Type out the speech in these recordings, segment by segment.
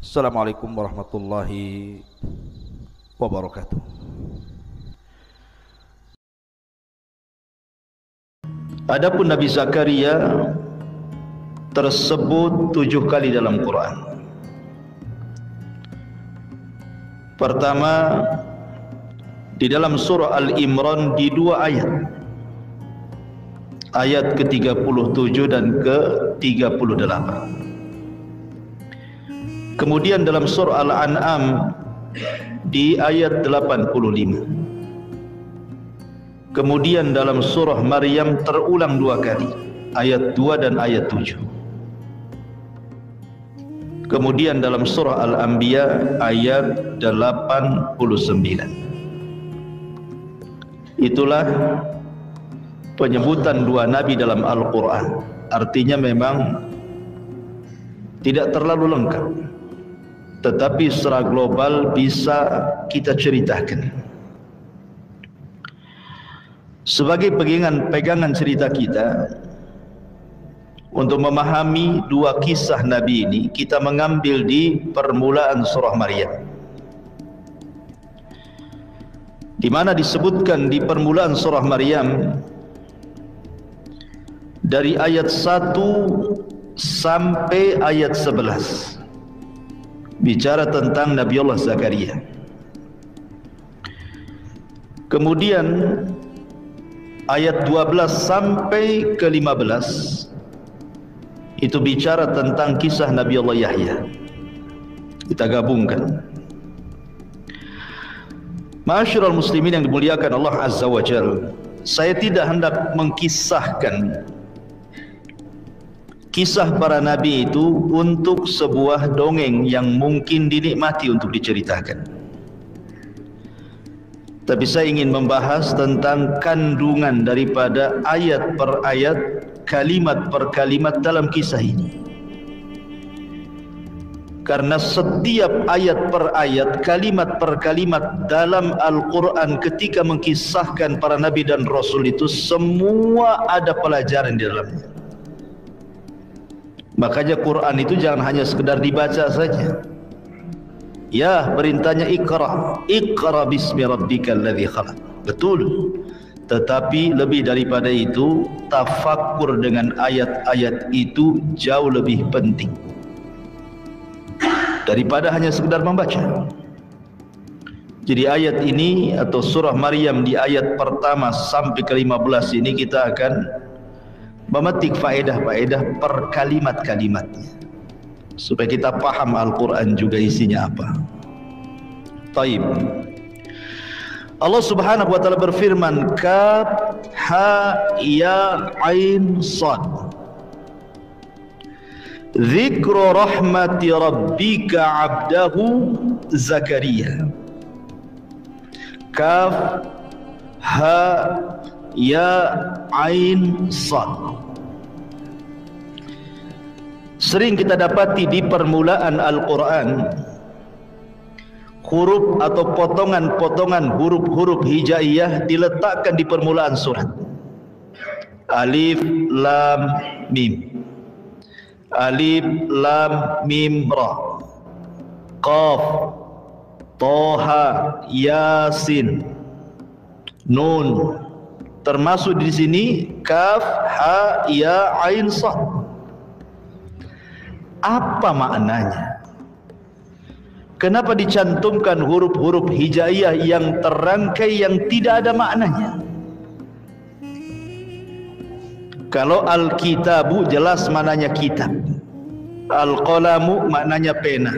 Assalamualaikum warahmatullahi wabarakatuh. Adapun Nabi Zakaria tersebut 7 kali dalam Quran. Pertama, di dalam surah Al-Imran di 2 ayat, ayat ke-37 dan ke-38. Kemudian dalam surah Al-An'am di ayat 85. Kemudian dalam surah Maryam terulang 2 kali, ayat 2 dan ayat 7. Kemudian dalam surah Al-Anbiya ayat 89. Itulah penyebutan 2 nabi dalam Al-Quran. Artinya memang tidak terlalu lengkap, tetapi secara global bisa kita ceritakan. Sebagai pegangan cerita kita, untuk memahami 2 kisah Nabi ini, kita mengambil di permulaan surah Maryam, di mana disebutkan di permulaan surah Maryam dari ayat 1 sampai ayat 11 bicara tentang Nabi Allah Zakaria. Kemudian ayat 12 sampai ke 15 itu bicara tentang kisah Nabi Allah Yahya. Kita gabungkan. Ma'asyiral muslimin yang dimuliakan Allah Azza wa Jalla, saya tidak hendak mengkisahkan kisah para nabi itu untuk sebuah dongeng yang mungkin dinikmati untuk diceritakan. Tapi saya ingin membahas tentang kandungan daripada ayat per ayat, kalimat per kalimat dalam kisah ini. Karena setiap ayat per ayat, kalimat per kalimat dalam Al-Quran ketika mengkisahkan para nabi dan rasul itu semua ada pelajaran di dalamnya. Makanya Quran itu jangan hanya sekedar dibaca saja. Ya, perintahnya Iqra, Iqra bismi rabbikal ladzi khalaq. Betul. Tetapi lebih daripada itu, tafakkur dengan ayat-ayat itu jauh lebih penting daripada hanya sekedar membaca. Jadi ayat ini atau surah Maryam di ayat pertama sampai ke-15 ini kita akan memetik faedah-faedah per kalimat-kalimatnya supaya kita paham Al-Quran juga isinya apa. Taib. Allah Subhanahu wa taala berfirman, Kaf ha ya ain sad, Dzikru rahmati rabbika 'abdahu Zakaria. Kaf ha ya ain sad. Sering kita dapati di permulaan Al-Quran huruf atau potongan-potongan huruf-huruf hijaiyah diletakkan di permulaan surat. Alif lam mim, alif lam mim ra, qaf toha yasin nun. Termasuk di sini kaf ha ya ain sad. Apa maknanya? Kenapa dicantumkan huruf-huruf hijaiyah yang terangkai yang tidak ada maknanya? Kalau al-kitabu jelas maknanya kitab, al-qalamu maknanya pena,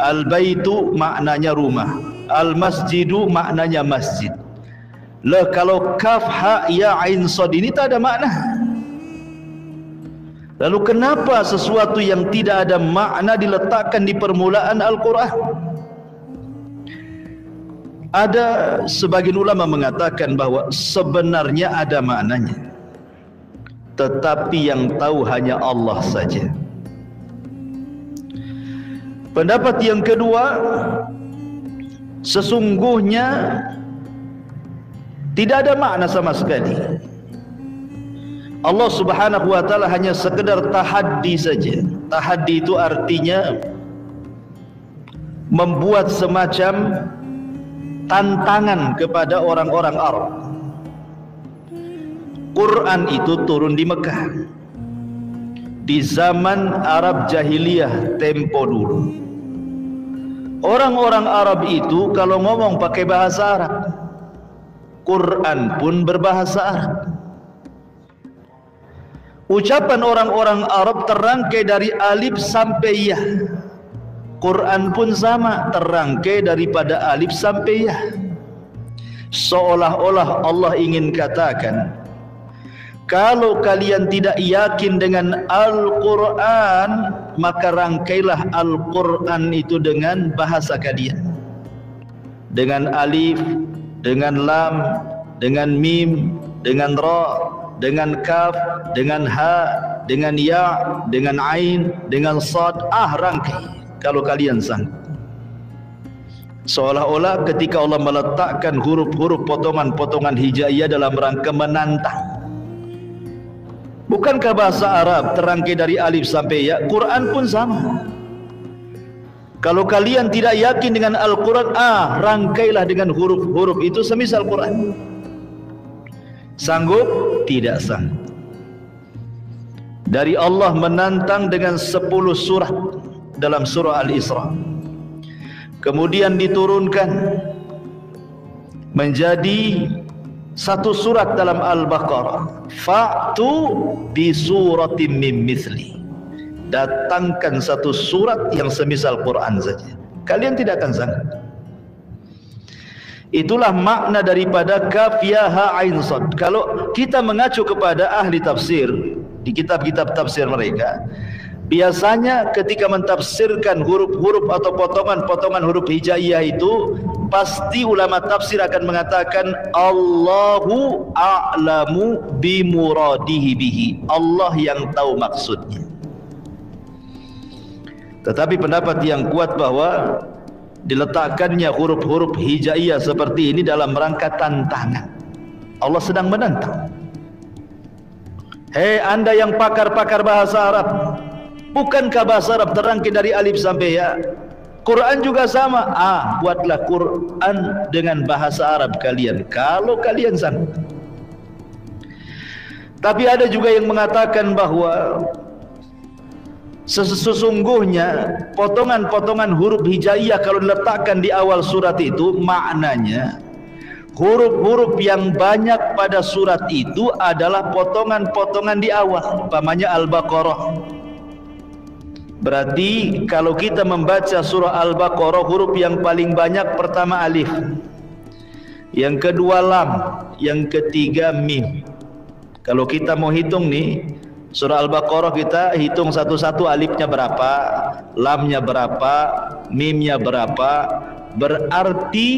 al-baitu maknanya rumah, al-masjidu maknanya masjid. Lah kalau kaf ha ya ain sad ini tak ada makna. Lalu kenapa sesuatu yang tidak ada makna diletakkan di permulaan Al-Quran? Ada sebagian ulama mengatakan bahwa sebenarnya ada maknanya, tetapi yang tahu hanya Allah saja. Pendapat yang kedua, sesungguhnya tidak ada makna sama sekali. Allah Subhanahu wa taala hanya sekedar tahaddi saja. Tahaddi itu artinya membuat semacam tantangan kepada orang-orang Arab. Quran itu turun di Mekah di zaman Arab jahiliyah tempo dulu. Orang-orang Arab itu kalau ngomong pakai bahasa Arab, Quran pun berbahasa Arab. Ucapan orang-orang Arab terangkai dari alif sampai ya. Quran pun sama, terangkai daripada alif sampai ya. Seolah-olah Allah ingin katakan, kalau kalian tidak yakin dengan Al-Quran, maka rangkailah Al-Quran itu dengan bahasa kalian, dengan alif, dengan lam, dengan mim, dengan ra, dengan kaf, dengan ha, dengan ya, dengan ain, dengan sad. Rangkai kalau kalian sanggup. Seolah-olah ketika Allah meletakkan huruf-huruf potongan-potongan hijaiyah dalam rangka menantang. Bukankah bahasa Arab terangkai dari alif sampai ya? Quran pun sama. Kalau kalian tidak yakin dengan Al-Quran, rangkailah dengan huruf-huruf itu semisal Quran. Sanggup? Tidak sanggup. Dari Allah menantang dengan 10 surat dalam surah Al-Isra. Kemudian diturunkan menjadi 1 surat dalam Al-Baqarah. Fa'tu bi suratim mim mithli. Datangkan 1 surat yang semisal Quran saja. Kalian tidak akan sanggup. Itulah makna daripada kaf ya ha ain sad. Kalau kita mengacu kepada ahli tafsir di kitab-kitab tafsir mereka, biasanya ketika mentafsirkan huruf-huruf atau potongan-potongan huruf hijaiyah itu, pasti ulama tafsir akan mengatakan Allahu a'lamu bimuradihi bihi. Allah yang tahu maksudnya. Tetapi pendapat yang kuat bahwa diletakkannya huruf-huruf hijaiyah seperti ini dalam rangka tantangan. Allah sedang menantang. Hei anda yang pakar-pakar bahasa Arab, bukankah bahasa Arab terangkai dari alif sampai ya? Quran juga sama. Buatlah Quran dengan bahasa Arab kalian, kalau kalian sanggup. Tapi ada juga yang mengatakan bahwa sesungguhnya potongan-potongan huruf hijaiyah kalau diletakkan di awal surat itu, maknanya huruf-huruf yang banyak pada surat itu adalah potongan-potongan di awal. Umpamanya Al-Baqarah. Berarti kalau kita membaca surah Al-Baqarah, huruf yang paling banyak pertama alif, yang kedua lam, yang ketiga mim. Kalau kita mau hitung nih, surah Al-Baqarah kita hitung satu-satu, alifnya berapa, lamnya berapa, mimnya berapa. Berarti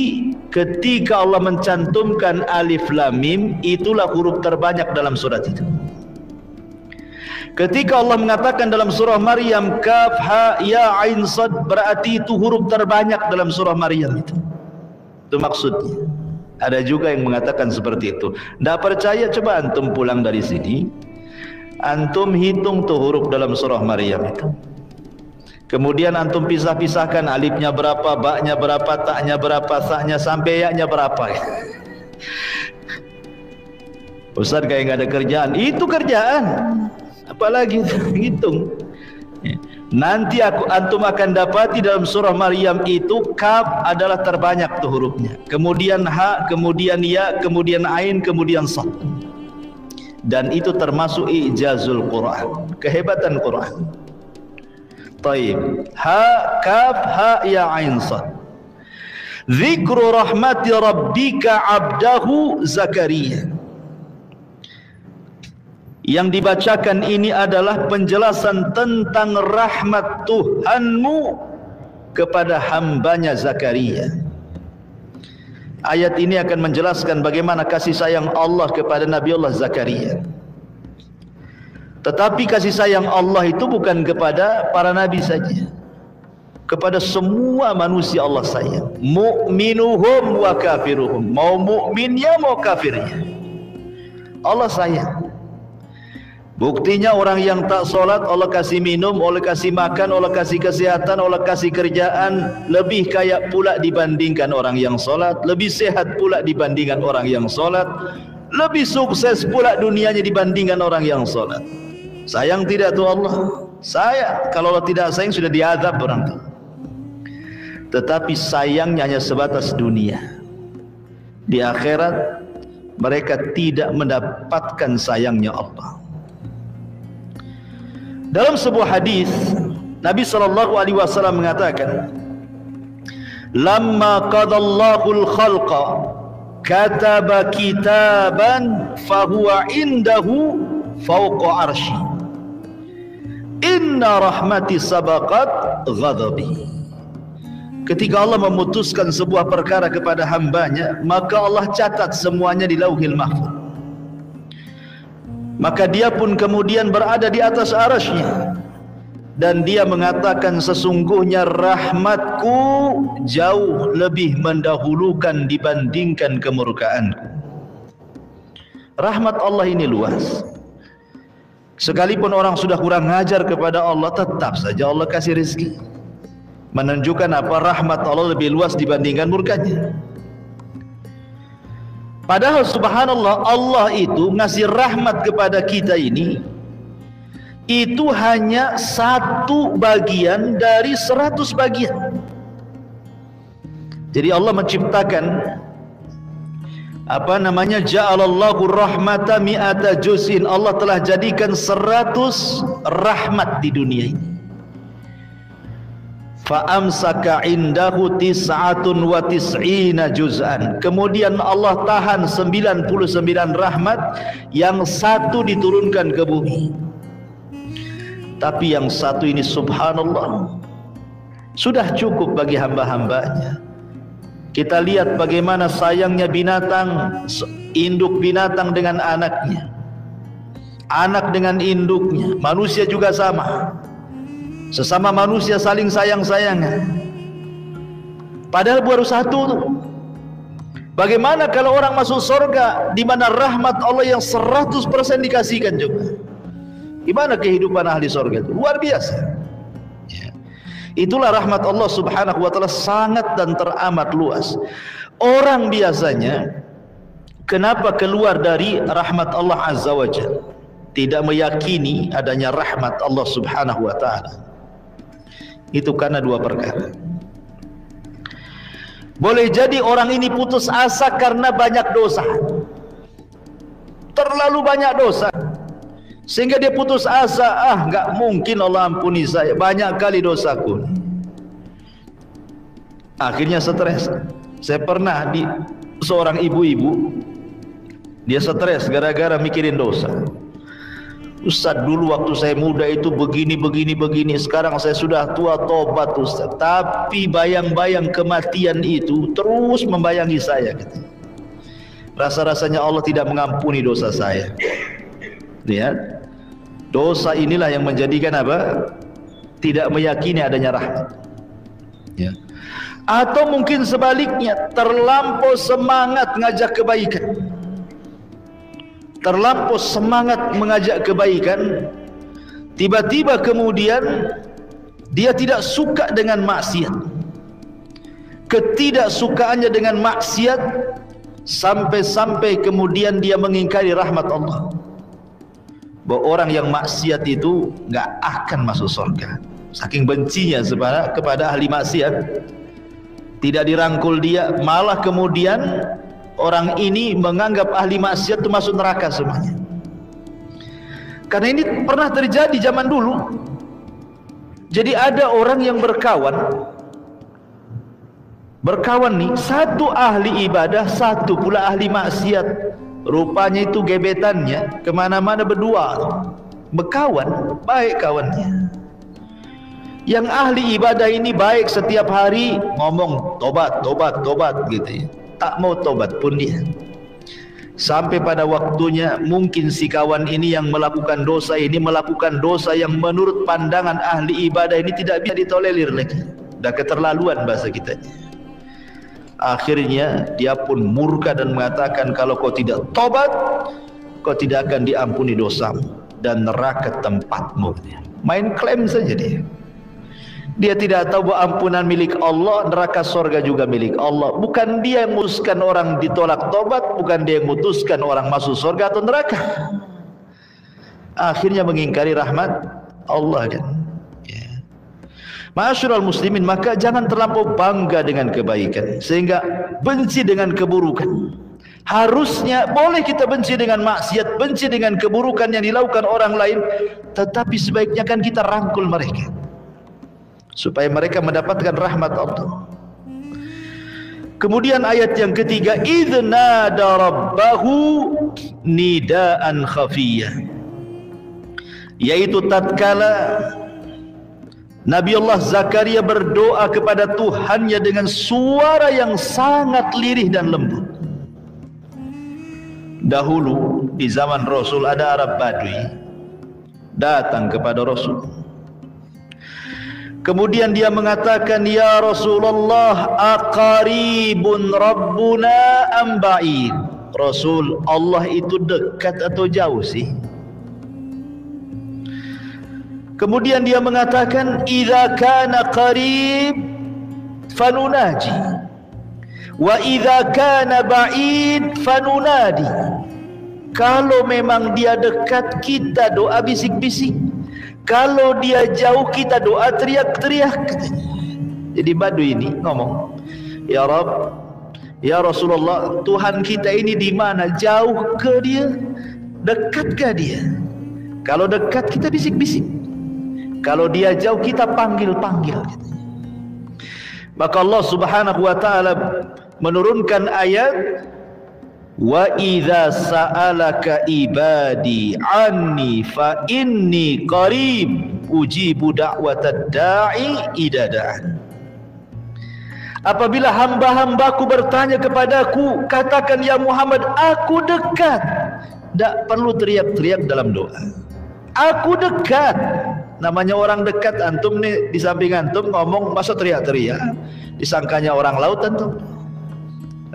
ketika Allah mencantumkan alif lam mim, itulah huruf terbanyak dalam surat itu. Ketika Allah mengatakan dalam surah Maryam kaf ha ya ain sad, berarti itu huruf terbanyak dalam surah Maryam itu. Itu maksudnya. Ada juga yang mengatakan seperti itu. Tidak percaya, coba antum pulang dari sini, antum hitung tuh huruf dalam surah Maryam itu. Kemudian antum pisah-pisahkan alifnya berapa, baknya berapa, taknya berapa, saknya sampai yaknya berapa. Ustaz kayak nggak ada kerjaan. Itu kerjaan. Apalagi hitung. Nanti antum akan dapati dalam surah Maryam itu kaf adalah terbanyak tuh hurufnya. Kemudian ha, kemudian ya, kemudian ain, kemudian sad. Dan itu termasuk ijazul Quran, kehebatan Quran. Taib. Ha kaf ha ya ain sad. Dzikru rahmati rabbika 'abdahu Zakaria. Yang dibacakan ini adalah penjelasan tentang rahmat Tuhanmu kepada hambanya Zakaria. Ayat ini akan menjelaskan bagaimana kasih sayang Allah kepada Nabi Allah Zakaria. Tetapi kasih sayang Allah itu bukan kepada para nabi saja, kepada semua manusia Allah sayang. Mu'minuhum wa kafiruhum, mau mukminnya mau kafirnya Allah sayang. Buktinya orang yang tak solat Allah kasih minum, Allah kasih makan, Allah kasih kesehatan, Allah kasih kerjaan, lebih kaya pula dibandingkan orang yang solat, lebih sehat pula dibandingkan orang yang solat, lebih sukses pula dunianya dibandingkan orang yang solat. Sayang tidak tuh Allah? Sayang. Kalau Allah tidak sayang sudah diazab orang itu. Tetapi sayangnya hanya sebatas dunia. Di akhirat mereka tidak mendapatkan sayangnya Allah. Dalam sebuah hadis Nabi SAW mengatakan, "Lamma qadallahu al-khalqa kataba kitaban fahuwa indahu fawqa arsy. Inna rahmati sabaqat ghadabi." Ketika Allah memutuskan sebuah perkara kepada hambanya, maka Allah catat semuanya di Lauhil Mahfuz. Maka dia pun kemudian berada di atas arasy-Nya, dan dia mengatakan, sesungguhnya rahmatku jauh lebih mendahulukan dibandingkan kemurkaanku. Rahmat Allah ini luas. Sekalipun orang sudah kurang ajar kepada Allah, tetap saja Allah kasih rezeki. Menunjukkan apa? Rahmat Allah lebih luas dibandingkan murkanya. Padahal subhanallah, Allah itu ngasih rahmat kepada kita ini, itu hanya 1 bagian dari 100 bagian. Jadi Allah menciptakan ja'alallahu rahmata mi'ata juz'in. Allah telah jadikan 100 rahmat di dunia ini. Fa'amsaka indahu 99 juz'an. Kemudian Allah tahan 99 rahmat, yang 1 diturunkan ke bumi. Tapi yang 1 ini subhanallah sudah cukup bagi hamba-hambanya. Kita lihat bagaimana sayangnya binatang, induk binatang dengan anaknya, anak dengan induknya. Manusia juga sama. Sesama manusia saling sayang-sayangan. Padahal baru 1 tuh. Bagaimana kalau orang masuk surga di mana rahmat Allah yang 100% dikasihkan juga? Gimana kehidupan ahli surga itu? Luar biasa. Ya. Itulah rahmat Allah subhanahu wa ta'ala, sangat dan teramat luas. Orang biasanya kenapa keluar dari rahmat Allah azza wa jalla? Tidak meyakini adanya rahmat Allah subhanahu wa ta'ala. Itu karena 2 perkara. Boleh jadi orang ini putus asa karena banyak dosa, terlalu banyak dosa, sehingga dia putus asa. Gak mungkin Allah ampuni saya, banyak kali dosaku. Akhirnya stres. Saya pernah di seorang ibu-ibu, dia stres gara-gara mikirin dosa. Ustaz, dulu waktu saya muda itu begini. Sekarang saya sudah tua, tobat Ustaz. Tapi bayang-bayang kematian itu terus membayangi saya. Rasa-rasanya Allah tidak mengampuni dosa saya. Lihat, dosa inilah yang menjadikan apa? Tidak meyakini adanya rahmat. Ya. Atau mungkin sebaliknya, terlampau semangat ngajak kebaikan, terlampau semangat mengajak kebaikan, tiba-tiba kemudian dia tidak suka dengan maksiat. Ketidaksukaannya dengan maksiat sampai-sampai kemudian dia mengingkari rahmat Allah. Bahwa orang yang maksiat itu gak akan masuk surga. Saking bencinya kepada ahli maksiat, tidak dirangkul dia, malah kemudian orang ini menganggap ahli maksiat itu masuk neraka semuanya. Karena ini pernah terjadi zaman dulu. Jadi ada orang yang berkawan nih, 1 ahli ibadah, 1 pula ahli maksiat. Rupanya itu gebetannya kemana-mana berdua, berkawan, baik kawannya. Yang ahli ibadah ini baik setiap hari ngomong tobat, tobat, tobat gitu ya. Tak mau tobat pun dia. Sampai pada waktunya mungkin si kawan ini yang melakukan dosa ini melakukan dosa yang menurut pandangan ahli ibadah ini tidak bisa ditolerir lagi. Dah keterlaluan bahasa kita. Akhirnya dia pun murka dan mengatakan, kalau kau tidak tobat, kau tidak akan diampuni dosamu dan neraka tempatmu. Main klaim saja dia. Dia tidak tahu bahwa ampunan milik Allah, neraka surga juga milik Allah. Bukan dia yang memutuskan orang ditolak tobat, bukan dia yang memutuskan orang masuk surga atau neraka. Akhirnya mengingkari rahmat Allah kan. Ya. Ma'asyiral muslimin, maka jangan terlampau bangga dengan kebaikan sehingga benci dengan keburukan. Harusnya boleh kita benci dengan maksiat, benci dengan keburukan yang dilakukan orang lain, tetapi sebaiknya kan kita rangkul mereka supaya mereka mendapatkan rahmat Allah. Kemudian ayat yang ketiga, idznada rabbahu nidaan khafiyah, yaitu tatkala Nabi Allah Zakaria berdoa kepada Tuhannya dengan suara yang sangat lirih dan lembut. Dahulu di zaman Rasul ada Arab Badui datang kepada Rasul. Kemudian dia mengatakan, ya Rasulullah, aqaribun rabbuna am ba'id? Rasul, Allah itu dekat atau jauh sih? Kemudian dia mengatakan, idza kana qarib fanunaji wa idza kana ba'id fanunadi. Kalau memang dia dekat, kita doa bisik-bisik. Kalau dia jauh, kita doa teriak-teriak. Jadi Badui ini ngomong, ya Rabb, ya Rasulullah, Tuhan kita ini di mana? Jauh ke dia? Dekat ke dia? Kalau dekat kita bisik-bisik, kalau dia jauh kita panggil-panggil. Maka Allah Subhanahu wa taala menurunkan ayat, wa idza sa'alaka ibadi anni fa inni qarib ujibu da'watad da'i idza da'an. Apabila hamba-hambaku bertanya kepadaku, katakan ya Muhammad, aku dekat. Tak perlu teriak-teriak dalam doa. Aku dekat. Namanya orang dekat, antum nih di samping antum ngomong masa teriak-teriak, disangkanya orang laut antum.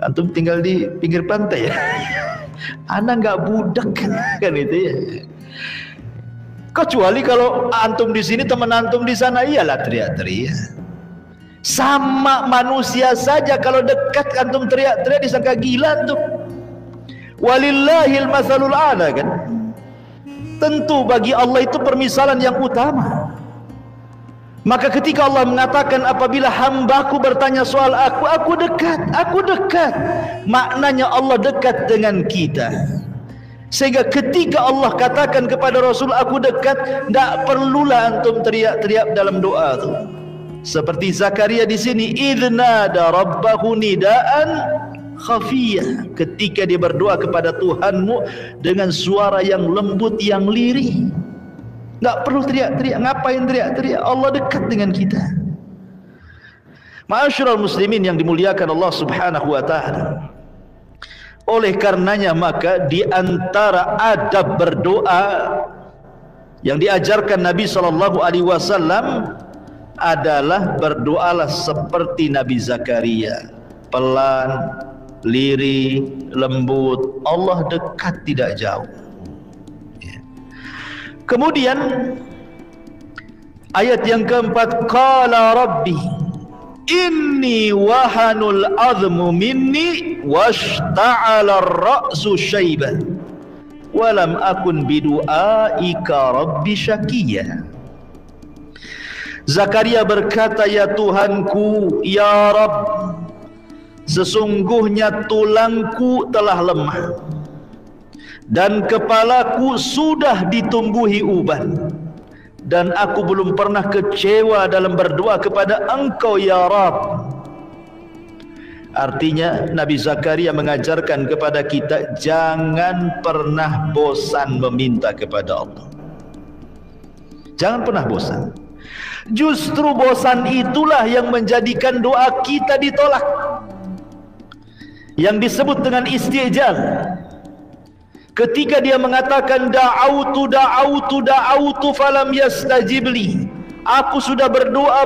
Antum tinggal di pinggir pantai ya. Anak nggak budak kan itu ya. Kecuali kalau antum di sini, teman antum di sana, iyalah teriak-teriak. Sama manusia saja, kalau dekat antum teriak-teriak disangka gila antum. Walillahil masalul a'la kan. Tentu bagi Allah itu permisalan yang utama. Maka ketika Allah mengatakan apabila hambaku bertanya soal aku dekat, maknanya Allah dekat dengan kita. Sehingga ketika Allah katakan kepada Rasul aku dekat, tidak perlulah antum teriak-teriak dalam doa itu. Seperti Zakaria di sini, idznada rabbahu nidaan khafiyah, ketika dia berdoa kepada Tuhanmu dengan suara yang lembut, yang lirih. Tak perlu teriak-teriak. Ngapain teriak-teriak? Allah dekat dengan kita. Ma'asyiral muslimin yang dimuliakan Allah Subhanahu wa taala. Oleh karenanya maka di antara adab berdoa yang diajarkan Nabi sallallahu alaihi wasallam adalah berdoalah seperti Nabi Zakaria, pelan, lirih, lembut. Allah dekat, tidak jauh. Kemudian ayat yang keempat, qala rabbi inni wahanul azmu minni washta'ala ar-ra'su syaiban walam akun bidu'aika rabbi syakiyya. Zakaria berkata, ya Tuhanku, ya Rabb, sesungguhnya tulangku telah lemah dan kepalaku sudah ditumbuhi uban, dan aku belum pernah kecewa dalam berdoa kepada Engkau ya Rabb. Artinya Nabi Zakaria mengajarkan kepada kita jangan pernah bosan meminta kepada Allah. Jangan pernah bosan. Justru bosan itulah yang menjadikan doa kita ditolak, yang disebut dengan istijal. Ketika dia mengatakan da'autu falam yastajibli, aku sudah berdoa,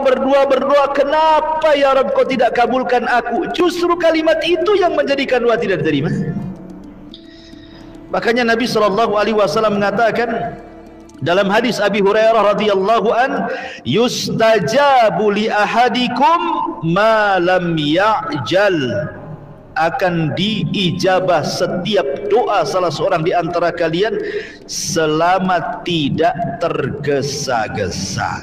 kenapa ya Rabb kau tidak kabulkan aku? Justru kalimat itu yang menjadikan doa tidak diterima. Makanya Nabi SAW mengatakan dalam hadis Abi Hurairah radhiyallahu an, yustajabu li ahadikum ma lam ya'jal, akan diijabah setiap doa salah seorang di antara kalian selama tidak tergesa-gesa.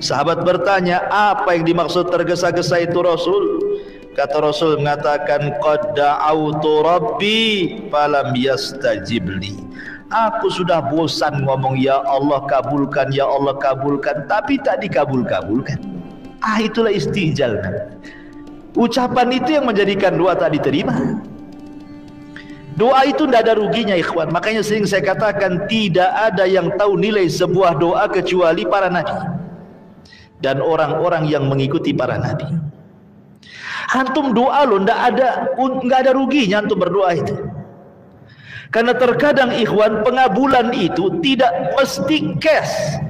Sahabat bertanya, apa yang dimaksud tergesa-gesa itu Rasul? Kata Rasul mengatakan, qad da'autu rabbi falam yastajibli. Aku sudah bosan ngomong ya Allah kabulkan, ya Allah kabulkan, tapi tak dikabul-kabulkan. Itulah istijal. Ucapan itu yang menjadikan doa tak diterima. Doa itu tidak ada ruginya ikhwan. Makanya sering saya katakan tidak ada yang tahu nilai sebuah doa kecuali para nabi dan orang-orang yang mengikuti para nabi. Antum doa loh, nggak ada ruginya antum berdoa itu. Karena terkadang ikhwan pengabulan itu tidak mesti cash.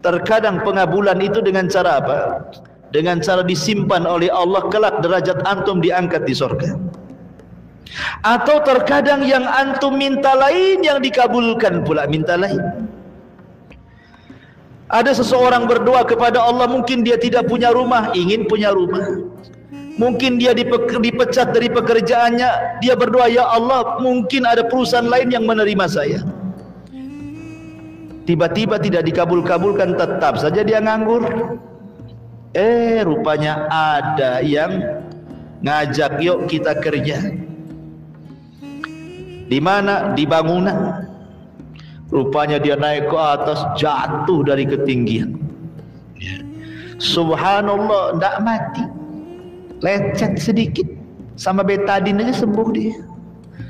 Terkadang pengabulan itu dengan cara apa? Dengan cara disimpan oleh Allah, kelak derajat antum diangkat di surga. Atau terkadang yang antum minta lain yang dikabulkan pula minta lain. Ada seseorang berdoa kepada Allah, mungkin dia tidak punya rumah, ingin punya rumah. Mungkin dia dipecat dari pekerjaannya, dia berdoa ya Allah mungkin ada perusahaan lain yang menerima saya. Tiba-tiba tidak dikabul-kabulkan, tetap saja dia nganggur. Rupanya ada yang ngajak yuk kita kerja. Di mana? Di bangunan. Rupanya dia naik ke atas, jatuh dari ketinggian. Subhanallah, tidak mati, lecet sedikit, sama betadin aja sembuh dia.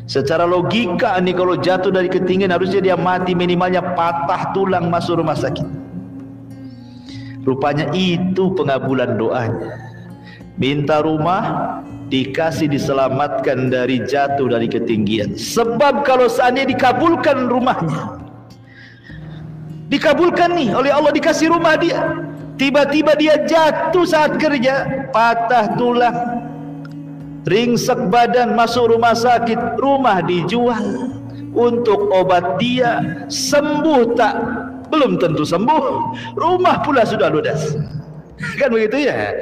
Secara logika nih kalau jatuh dari ketinggian harusnya dia mati, minimalnya patah tulang, masuk rumah sakit. Rupanya itu pengabulan doanya. Minta rumah, dikasih diselamatkan dari jatuh dari ketinggian. Sebab kalau seandainya dikabulkan rumahnya, dikabulkan nih oleh Allah, dikasih rumah dia, tiba-tiba dia jatuh saat kerja, patah tulang, ringsek badan, masuk rumah sakit, rumah dijual untuk obat dia, sembuh tak? Belum tentu sembuh, rumah pula sudah ludas. Kan begitu ya.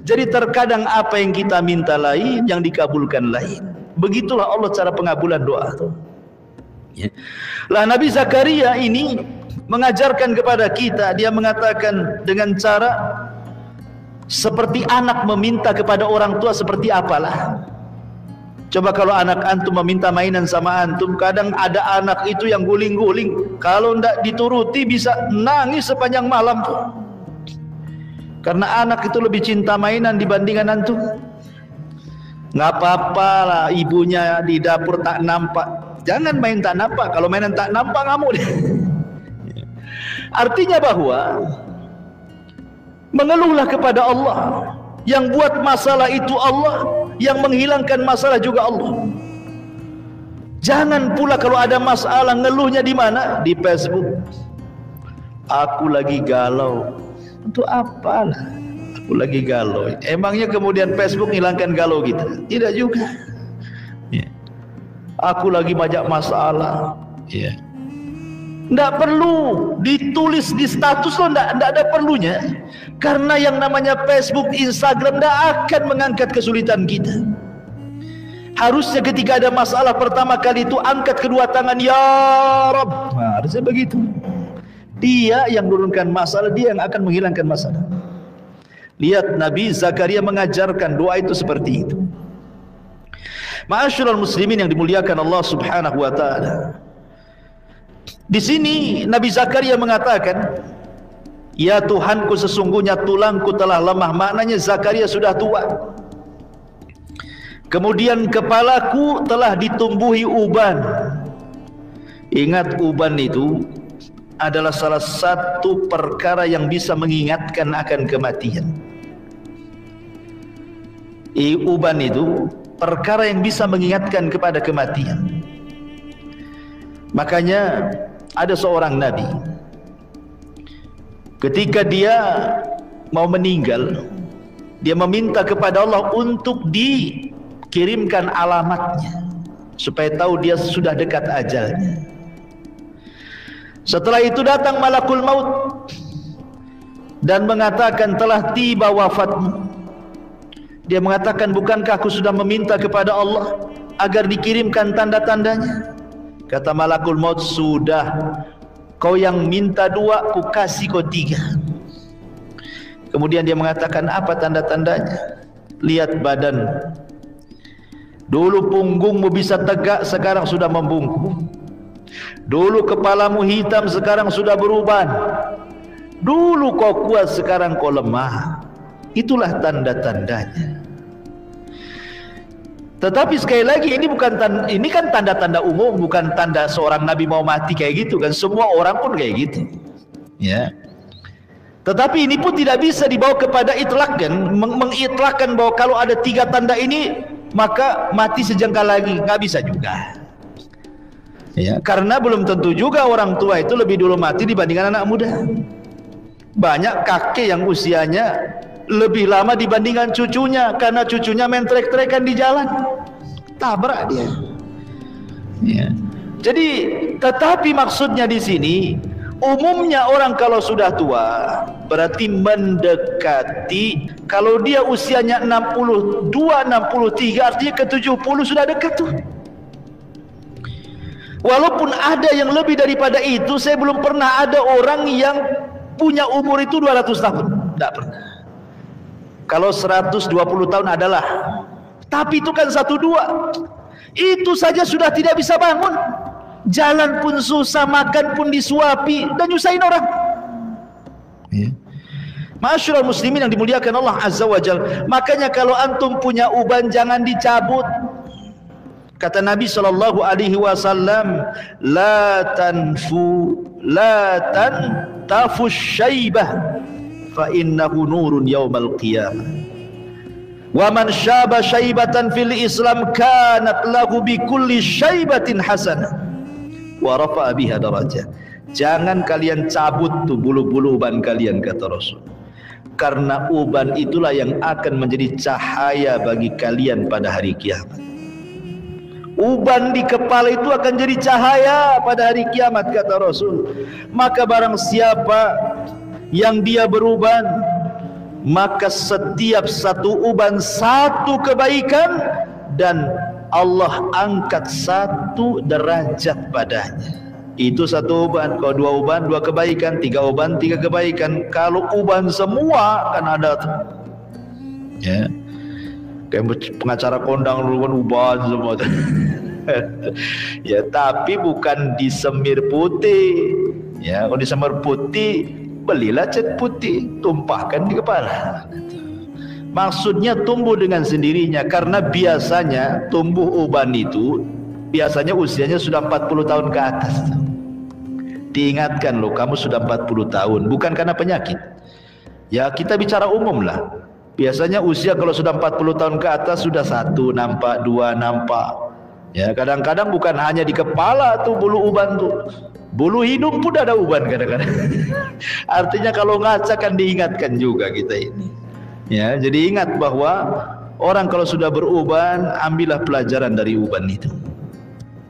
Jadi terkadang apa yang kita minta lain, yang dikabulkan lain. Begitulah Allah cara pengabulan doa tuh. Ya. Lah Nabi Zakaria ini mengajarkan kepada kita, dia mengatakan dengan cara seperti anak meminta kepada orang tua seperti apalah. Coba kalau anak antum meminta mainan sama antum, kadang ada anak itu yang guling-guling, kalau tidak dituruti bisa nangis sepanjang malam tuh. Karena anak itu lebih cinta mainan dibandingkan antum. Nggak apa-apa lah ibunya di dapur tak nampak, jangan main tak nampak. Kalau mainan tak nampak ngamuk deh. Artinya bahwa mengeluhlah kepada Allah. Yang buat masalah itu Allah, yang menghilangkan masalah juga Allah. Jangan pula kalau ada masalah ngeluhnya di mana? Di Facebook. Aku lagi galau. Untuk apalah? Aku lagi galau. Emangnya kemudian Facebook menghilangkan galau kita? Tidak juga. Ya. Aku lagi banyak masalah. Ya. Tidak perlu ditulis di status lo, tidak ada perlunya. Karena yang namanya Facebook, Instagram tidak akan mengangkat kesulitan kita. Harusnya ketika ada masalah pertama kali itu angkat kedua tangan, ya Rabb. Nah, harusnya begitu. Dia yang menurunkan masalah, dia yang akan menghilangkan masalah. Lihat Nabi Zakaria mengajarkan doa itu seperti itu. Ma'asyiral muslimin yang dimuliakan Allah Subhanahu wa taala. Di sini Nabi Zakaria mengatakan, ya Tuhanku sesungguhnya tulangku telah lemah. Maknanya Zakaria sudah tua. Kemudian kepalaku telah ditumbuhi uban. Ingat, uban itu adalah salah satu perkara yang bisa mengingatkan akan kematian. Uban itu perkara yang bisa mengingatkan kepada kematian. Makanya ada seorang nabi, ketika dia mau meninggal, dia meminta kepada Allah untuk dikirimkan alamatnya supaya tahu dia sudah dekat ajalnya. Setelah itu datang malakul maut dan mengatakan, telah tiba wafatmu. Dia mengatakan, bukankah aku sudah meminta kepada Allah agar dikirimkan tanda-tandanya? Kata malakul maut, sudah, kau yang minta 2, ku kasih kau 3. Kemudian dia mengatakan, apa tanda-tandanya? Lihat badan. Dulu punggungmu bisa tegak, sekarang sudah membungkuk. Dulu kepalamu hitam, sekarang sudah beruban. Dulu kau kuat, sekarang kau lemah. Itulah tanda-tandanya. Tetapi sekali lagi, ini kan tanda-tanda umum, bukan tanda seorang nabi mau mati kayak gitu kan. Semua orang pun kayak gitu, ya. Tetapi ini pun tidak bisa dibawa kepada itlak kan, mengitlakkan bahwa kalau ada 3 tanda ini maka mati sejengkal lagi, nggak bisa juga. Ya, karena belum tentu juga orang tua itu lebih dulu mati dibandingkan anak muda. Banyak kakek yang usianya lebih lama dibandingkan cucunya, karena cucunya main trek-trekan di jalan, tabrak dia. Ya. Jadi, tetapi maksudnya di sini, umumnya orang kalau sudah tua berarti mendekati, kalau dia usianya 62, 63, artinya ke 70 sudah dekat tuh. Walaupun ada yang lebih daripada itu, saya belum pernah ada orang yang punya umur itu 200 tahun, tidak pernah. Kalau 120 tahun adalah, tapi itu kan 1-2, itu saja sudah tidak bisa bangun, jalan pun susah, makan pun disuapi dan nyusahin orang. Ma'asyiral muslimin yang dimuliakan Allah Azza wa Jalla, makanya kalau antum punya uban jangan dicabut. Kata Nabi sallallahu alaihi wasallam, la tantafu syaibah fa innahu nurun yaumal qiyamah. Wa man syaba syaibatan fil Islam kanat lahu bi kulli syaibatin hasanah wa rafa'a biha darajat. Jangan kalian cabut tuh bulu-bulu uban kalian, kata Rasul. Karena uban itulah yang akan menjadi cahaya bagi kalian pada hari kiamat. Uban di kepala itu akan jadi cahaya pada hari kiamat, kata Rasul. Maka barang siapa yang dia beruban, maka setiap satu uban 1 kebaikan, dan Allah angkat 1 derajat padanya. Itu 1 uban. Kalau 2 uban 2 kebaikan, 3 uban 3 kebaikan. Kalau uban semua kan ada tuh, ya, kayak pengacara kondang dulu kan uban semua. Ya, tapi bukan disemir putih. Ya, kalau disemir putih, belilah cat putih, tumpahkan di kepala. Maksudnya tumbuh dengan sendirinya, karena biasanya tumbuh uban itu biasanya usianya sudah 40 tahun ke atas. Diingatkan loh, kamu sudah 40 tahun, bukan karena penyakit. Ya, kita bicara umum lah. Biasanya usia kalau sudah 40 tahun ke atas sudah 1 nampak, 2 nampak. Ya, kadang-kadang bukan hanya di kepala tuh bulu uban tuh, bulu hidung pun ada uban kadang-kadang. Artinya kalau ngaca kan diingatkan juga kita ini. Ya, jadi ingat bahwa orang kalau sudah beruban, ambillah pelajaran dari uban itu.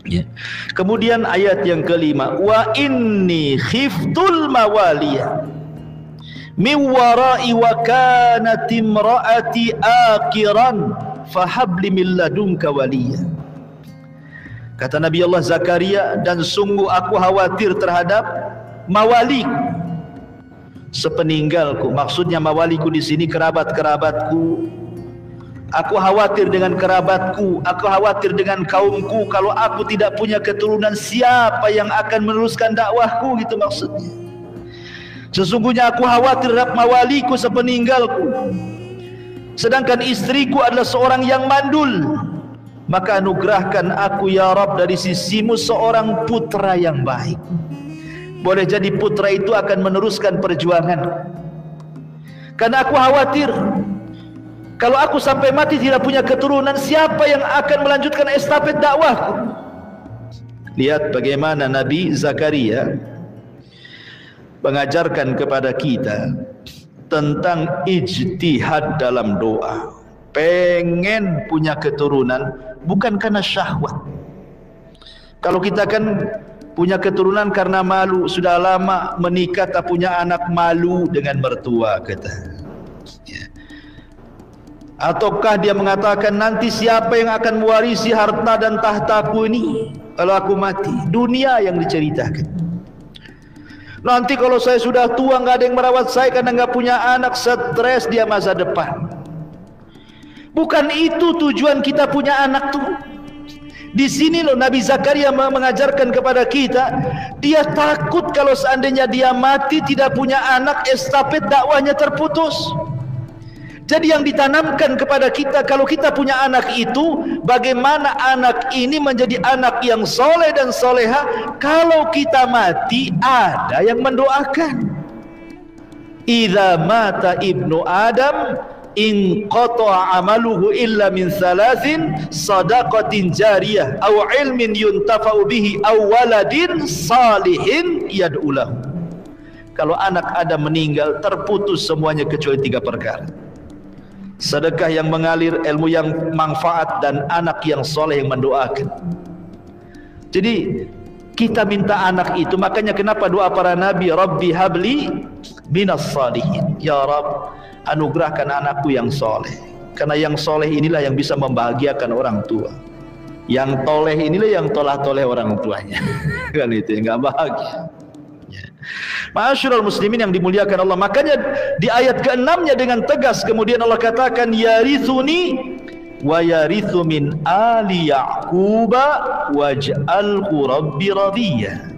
Ya. Kemudian ayat yang kelima, wa inni khiftul mawaliya min wara'i wa kanat imraati akiran fahabli min ladunka waliya. Kata Nabi Allah Zakaria, dan sungguh aku khawatir terhadap mawaliku sepeninggalku. Maksudnya mawaliku di sini kerabat-kerabatku. Aku khawatir dengan kerabatku, aku khawatir dengan kaumku. Kalau aku tidak punya keturunan, siapa yang akan meneruskan dakwahku, gitu maksudnya. Sesungguhnya aku khawatir terhadap mawaliku sepeninggalku. Sedangkan istriku adalah seorang yang mandul. maka anugerahkan aku ya Rabb dari sisimu seorang putra yang baik. Boleh jadi putra itu akan meneruskan perjuangan. Karena aku khawatir kalau aku sampai mati tidak punya keturunan, siapa yang akan melanjutkan estafet dakwahku? Lihat bagaimana Nabi Zakaria mengajarkan kepada kita tentang ijtihad dalam doa. Pengen punya keturunan bukan karena syahwat. Kalau kita kan punya keturunan karena malu, sudah lama menikah tak punya anak, malu dengan mertua kita. Ya. Ataukah dia mengatakan nanti siapa yang akan mewarisi harta dan tahtaku ini kalau aku mati? Dunia yang diceritakan. Nanti kalau saya sudah tua nggak ada yang merawat saya karena nggak punya anak, stres dia masa depan. Bukan itu tujuan kita punya anak tuh. Di sini loh Nabi Zakaria mengajarkan kepada kita, dia takut kalau seandainya dia mati tidak punya anak, estafet dakwahnya terputus. Jadi yang ditanamkan kepada kita, kalau kita punya anak itu, bagaimana anak ini menjadi anak yang soleh dan soleha. Kalau kita mati ada yang mendoakan. Idza mata ibnu Adam in qata'a amaluhu illa min salasin, sadaqatin jariyah aw ilmin yuntafa'u bihi aw waladin salihin yad'u lahu. Kalau anak Adam meninggal, terputus semuanya kecuali 3 perkara: sedekah yang mengalir, ilmu yang manfaat, dan anak yang soleh yang mendoakan. Jadi kita minta anak itu, makanya kenapa doa para nabi, Rabbi habli minas salihin, ya Rabb anugerahkan anakku yang soleh. Karena yang soleh inilah yang bisa membahagiakan orang tua. Yang toleh inilah yang tolah-toleh orang tuanya. Kan itu yang gak bahagia. Ya. Ma'asyiral muslimin yang dimuliakan Allah. Makanya di ayat ke-6-nya dengan tegas kemudian Allah katakan, yarithuni wa yarithu min ali Ya'quba waj'alhu rabbi radiyah.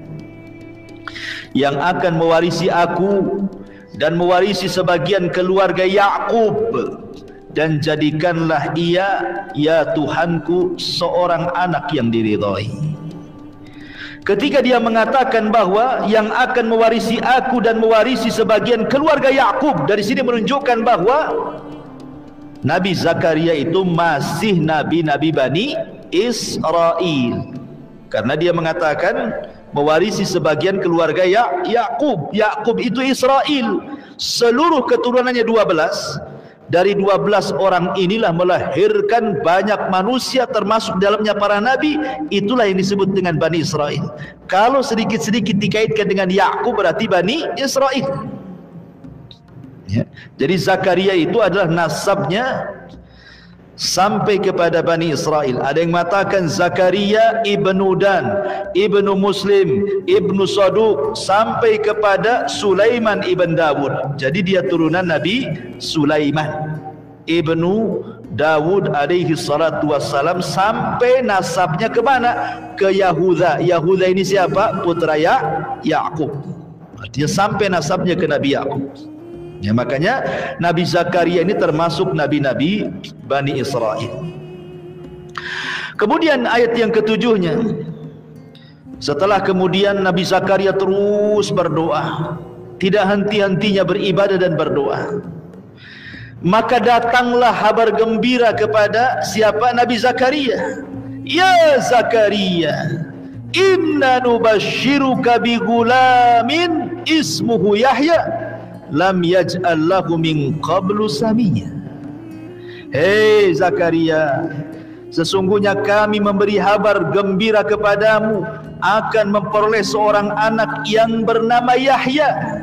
Yang akan mewarisi aku dan mewarisi sebagian keluarga Ya'qub, dan jadikanlah ia ya Tuhanku seorang anak yang diridhai. Ketika dia mengatakan bahwa yang akan mewarisi aku dan mewarisi sebagian keluarga Ya'qub, dari sini menunjukkan bahwa Nabi Zakaria itu masih nabi-nabi Bani Israel, karena dia mengatakan mewarisi sebagian keluarga Ya'qub. Ya'qub itu Israel. Seluruh keturunannya 12. Dari 12 orang inilah melahirkan banyak manusia, termasuk dalamnya para nabi. Itulah yang disebut dengan Bani Israel. Kalau sedikit-sedikit dikaitkan dengan Ya'qub berarti Bani Israel. Ya. Jadi Zakaria itu adalah nasabnya sampai kepada Bani Israel. Ada yang mengatakan Zakaria ibnu Dan, ibnu Muslim, ibnu Saduq, sampai kepada Sulaiman ibn Dawud. Jadi dia turunan Nabi Sulaiman ibnu Dawud alaihi salatu wassalam, sampai nasabnya ke mana? Ke Yahuda. Yahuda ini siapa? Putra Ya'qub. Artinya sampai nasabnya ke Nabi Ya'qub. Ya, makanya Nabi Zakaria ini termasuk nabi-nabi Bani Israel. Kemudian ayat yang ketujuhnya, setelah kemudian Nabi Zakaria terus berdoa, tidak henti-hentinya beribadah dan berdoa, maka datanglah kabar gembira kepada siapa? Nabi Zakaria. Ya Zakaria, inna nubashiruka bi gulamin ismuhu Yahya lam yaj'al lahu min qablu samiyya. Hei Zakaria, sesungguhnya kami memberi kabar gembira kepadamu akan memperoleh seorang anak yang bernama Yahya.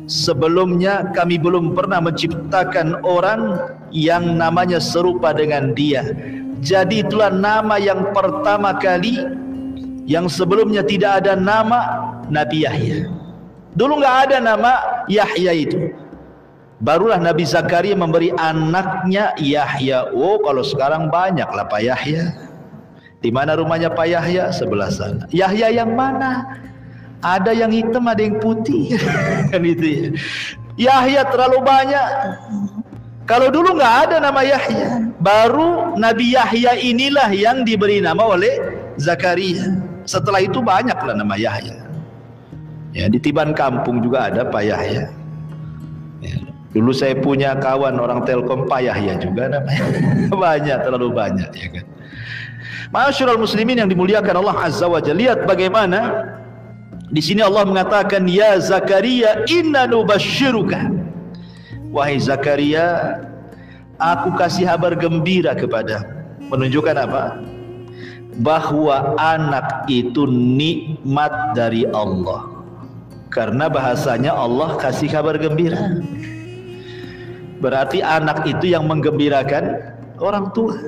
Sebelumnya kami belum pernah menciptakan orang yang namanya serupa dengan dia. Jadi itulah nama yang pertama kali, yang sebelumnya tidak ada nama, Nabi Yahya. Dulu nggak ada nama Yahya itu. Barulah Nabi Zakaria memberi anaknya Yahya. Oh, kalau sekarang banyaklah Pak Yahya. Di mana rumahnya Pak Yahya? Sebelah sana. Yahya yang mana? Ada yang hitam, ada yang putih. Kan itu ya. Yahya terlalu banyak. Kalau dulu nggak ada nama Yahya, Baru Nabi Yahya inilah yang diberi nama oleh Zakaria. Setelah itu banyaklah nama Yahya. Ya, di Tiban Kampung juga ada Pak Yahya. Ya, dulu saya punya kawan orang Telkom Pak Yahya juga namanya. Banyak, terlalu banyak, ya kan. Ma'asyiral muslimin yang dimuliakan Allah Azza wa Jalla, lihat bagaimana di sini Allah mengatakan, ya Zakaria inna nubasyiruka, wahai Zakaria, aku kasih kabar gembira kepada, menunjukkan apa? Bahwa anak itu nikmat dari Allah. Karena bahasanya Allah kasih kabar gembira, berarti anak itu yang menggembirakan orang tua.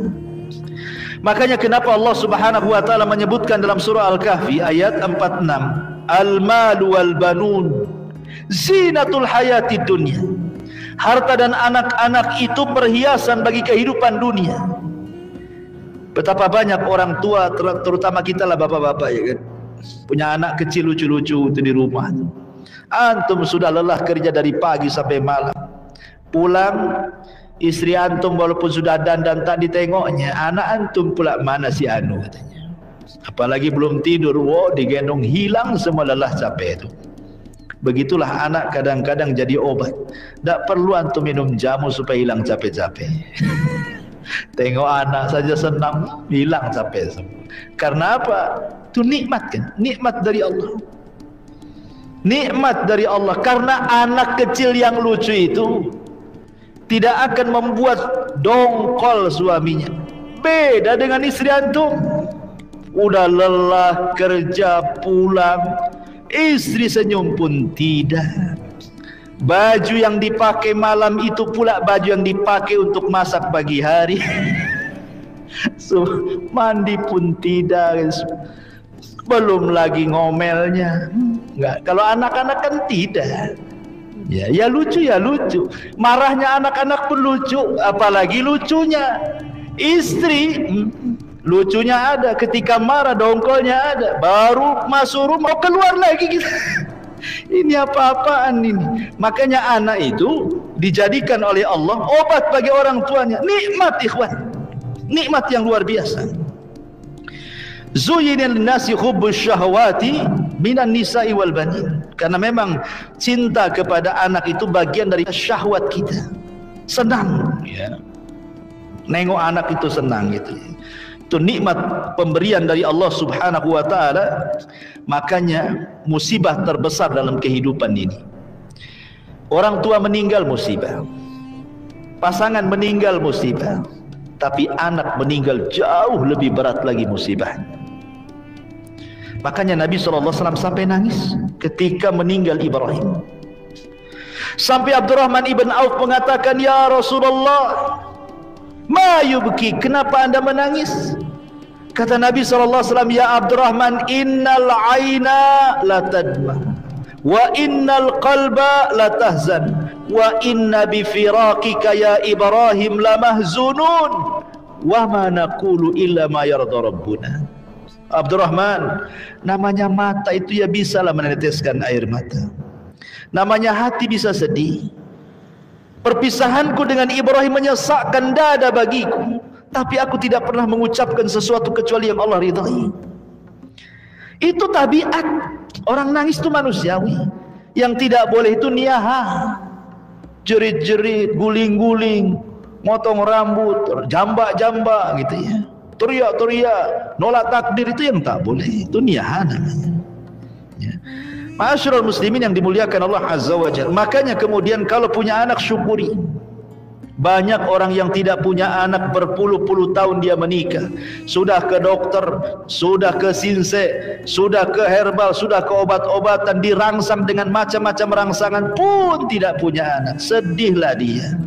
Makanya kenapa Allah Subhanahu wa taala menyebutkan dalam surah Al-Kahfi ayat 46, al-malu wal banun zinatul hayatid dunya. Harta dan anak-anak itu perhiasan bagi kehidupan dunia. Betapa banyak orang tua, terutama kita lah bapak-bapak, ya kan, punya anak kecil lucu-lucu itu di rumah. Antum sudah lelah kerja dari pagi sampai malam, pulang istri antum walaupun sudah dandan tak ditengoknya, anak antum pula mana si anu katanya. Apalagi belum tidur, wow, digendong hilang semua lelah capek itu. Begitulah anak kadang-kadang jadi obat. Tak perlu antum minum jamu supaya hilang capek-capek. Tengok anak saja senang, hilang capek semua. Karena apa? Itu nikmat kan? Nikmat dari Allah. Nikmat dari Allah. Karena anak kecil yang lucu itu tidak akan membuat dongkol suaminya. Beda dengan istri antum. Udah lelah kerja pulang, istri senyum pun tidak. Baju yang dipakai malam itu pula baju yang dipakai untuk masak pagi hari. So, mandi pun tidak. Belum lagi ngomelnya. Enggak. Kalau anak-anak kan tidak. Ya lucu, ya lucu. Marahnya anak-anak pun lucu, apalagi lucunya istri. Lucunya ada, ketika marah dongkolnya ada. Baru masuk rumah mau keluar lagi gitu. Ini apa-apaan ini? Makanya anak itu dijadikan oleh Allah obat bagi orang tuanya. Nikmat ikhwan, nikmat yang luar biasa. Zuyyina lin-nasi hubbus syahawati minan nisa'i wal banin. Karena memang cinta kepada anak itu bagian dari syahwat kita. Senang, ya. Nengok anak itu senang gitu. Itu nikmat pemberian dari Allah Subhanahu wa taala. Makanya musibah terbesar dalam kehidupan ini, orang tua meninggal musibah, pasangan meninggal musibah, tapi anak meninggal jauh lebih berat lagi musibah. Makanya Nabi SAW sampai nangis ketika meninggal Ibrahim. Sampai Abdurrahman ibn Auf mengatakan, ya Rasulullah, ma yubki, kenapa anda menangis? Kata Nabi SAW, ya Abdurrahman, innal aina la tadma, wa innal qalba la tahzan, wa inna bifiraqika ya Ibrahim la mahzunun, wa ma naqulu illa ma yarda rabbuna. Abdurrahman, namanya mata itu ya bisalah meneteskan air mata, namanya hati bisa sedih. Perpisahanku dengan Ibrahim menyesakkan dada bagiku, tapi aku tidak pernah mengucapkan sesuatu kecuali yang Allah ridhai. Itu tabiat. Orang nangis itu manusiawi. Yang tidak boleh itu niyaha, jerit-jerit, guling-guling, motong rambut, jambak-jambak gitu ya, teriak-teriak, nolak takdir, itu yang tak boleh. Itu niyaha namanya, ya. Ma'asyiral muslimin yang dimuliakan Allah Azza wa Jalla. Makanya kemudian kalau punya anak syukuri. Banyak orang yang tidak punya anak berpuluh-puluh tahun dia menikah, sudah ke dokter, sudah ke sinse, sudah ke herbal, sudah ke obat-obatan, dirangsang dengan macam-macam rangsangan pun tidak punya anak. Sedihlah dia.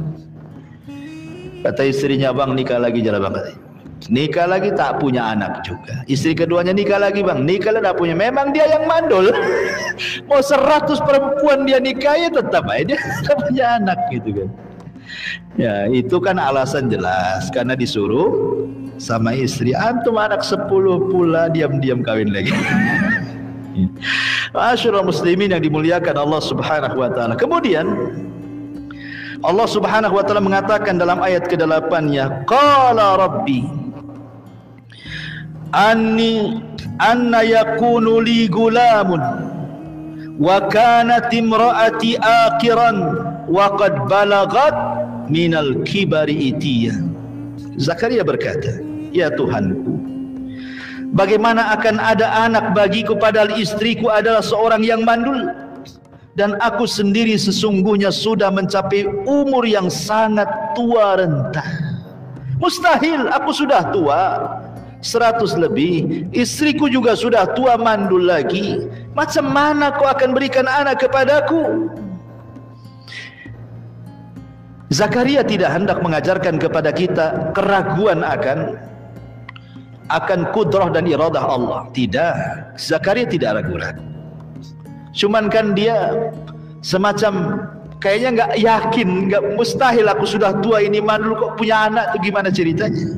Kata istrinya, bang nikah lagi jalan bang. Nikah lagi tak punya anak juga. Istri keduanya nikah lagi, bang, nikah lagi tak punya. Memang dia yang mandul. Mau 100 perempuan dia nikahnya tetap aja dia tak punya anak gitu kan. Ya itu kan alasan jelas, karena disuruh sama istri. Antum anak 10 pula diam-diam kawin lagi. Ma'asyiral muslimin yang dimuliakan Allah Subhanahu wa taala. Kemudian Allah Subhanahu wa taala mengatakan dalam ayat ke-8-nya, qala rabbi anna yakunu li gulamun wa kanat imraati aqiran wa qad balagat minal kibari itiya. Zakaria berkata, ya Tuhanku, bagaimana akan ada anak bagiku padahal istriku adalah seorang yang mandul, dan aku sendiri sesungguhnya sudah mencapai umur yang sangat tua renta. Mustahil, aku sudah tua 100 lebih, istriku juga sudah tua mandul lagi. Macam mana kau akan berikan anak kepadaku? Zakaria tidak hendak mengajarkan kepada kita keraguan akan kudrah dan iradah Allah. Tidak, Zakaria tidak ragu-ragu. Cuman kan dia semacam kayaknya nggak yakin, nggak, mustahil aku sudah tua ini mandul kok punya anak, itu gimana ceritanya?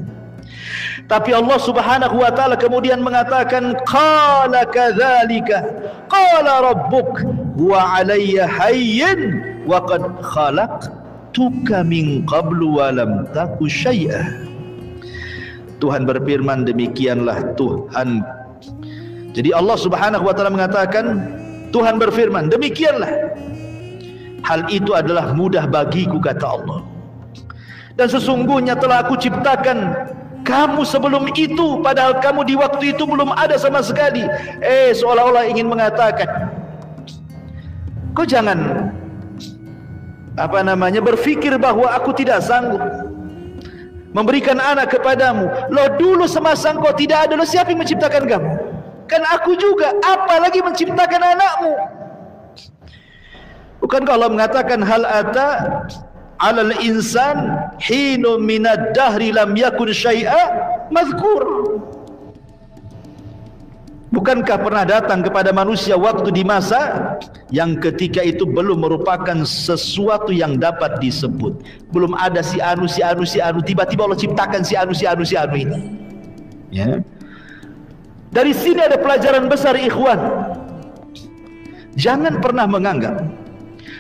Tapi Allah Subhanahu wa taala kemudian mengatakan, qala kadzalika qala rabbuk huwa 'alayya hayyin wa qad khalaqtuka min qablu wa lam taku syai'a. Tuhan berfirman, demikianlah Tuhan. Jadi Allah Subhanahu wa taala mengatakan, Tuhan berfirman, demikianlah hal itu adalah mudah bagiku, kata Allah. Dan sesungguhnya telah aku ciptakan kamu sebelum itu, padahal kamu di waktu itu belum ada sama sekali. Seolah-olah ingin mengatakan, kau jangan berpikir bahwa aku tidak sanggup memberikan anak kepadamu. Loh, dulu semasa engkau tidak ada, loh, siapa yang menciptakan kamu? Kan aku juga, apalagi menciptakan anakmu. Bukankah Allah mengatakan, hal ata 'alal insan hinun minad dahri lam yakun syai'a mazkur. Bukankah pernah datang kepada manusia waktu di masa yang ketika itu belum merupakan sesuatu yang dapat disebut, belum ada si anu, tiba-tiba Allah ciptakan si anu ini. Ya. Dari sini ada pelajaran besar, ikhwan. Jangan pernah menganggap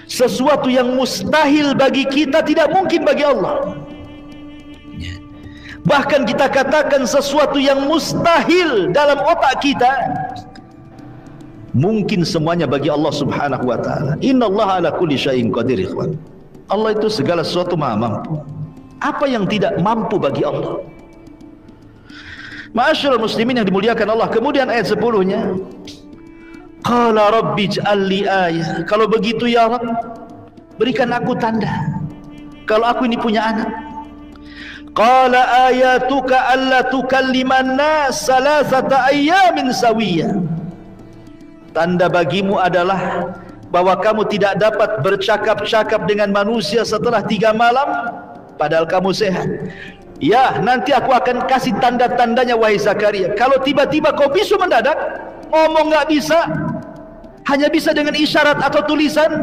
sesuatu yang mustahil bagi kita tidak mungkin bagi Allah. Bahkan kita katakan sesuatu yang mustahil dalam otak kita mungkin semuanya bagi Allah Subhanahu wa taala. Innallaha ala kulli syai'in qadir, ikhwan. Allah itu segala sesuatu maha mampu. Apa yang tidak mampu bagi Allah? Ma'asyiral muslimin yang dimuliakan Allah. Kemudian ayat 10-nya, qala rabbi ij'al li ayah. Kalau begitu ya Rabb, berikan aku tanda kalau aku ini punya anak. Qala ayatuka alla tukalliman nas salasata ayyamin sawiyya. Tanda bagimu adalah bahwa kamu tidak dapat bercakap-cakap dengan manusia setelah 3 malam padahal kamu sehat. Ya, nanti aku akan kasih tanda-tandanya, wahai Zakaria. Kalau tiba-tiba kau bisu mendadak, ngomong nggak bisa, hanya bisa dengan isyarat atau tulisan,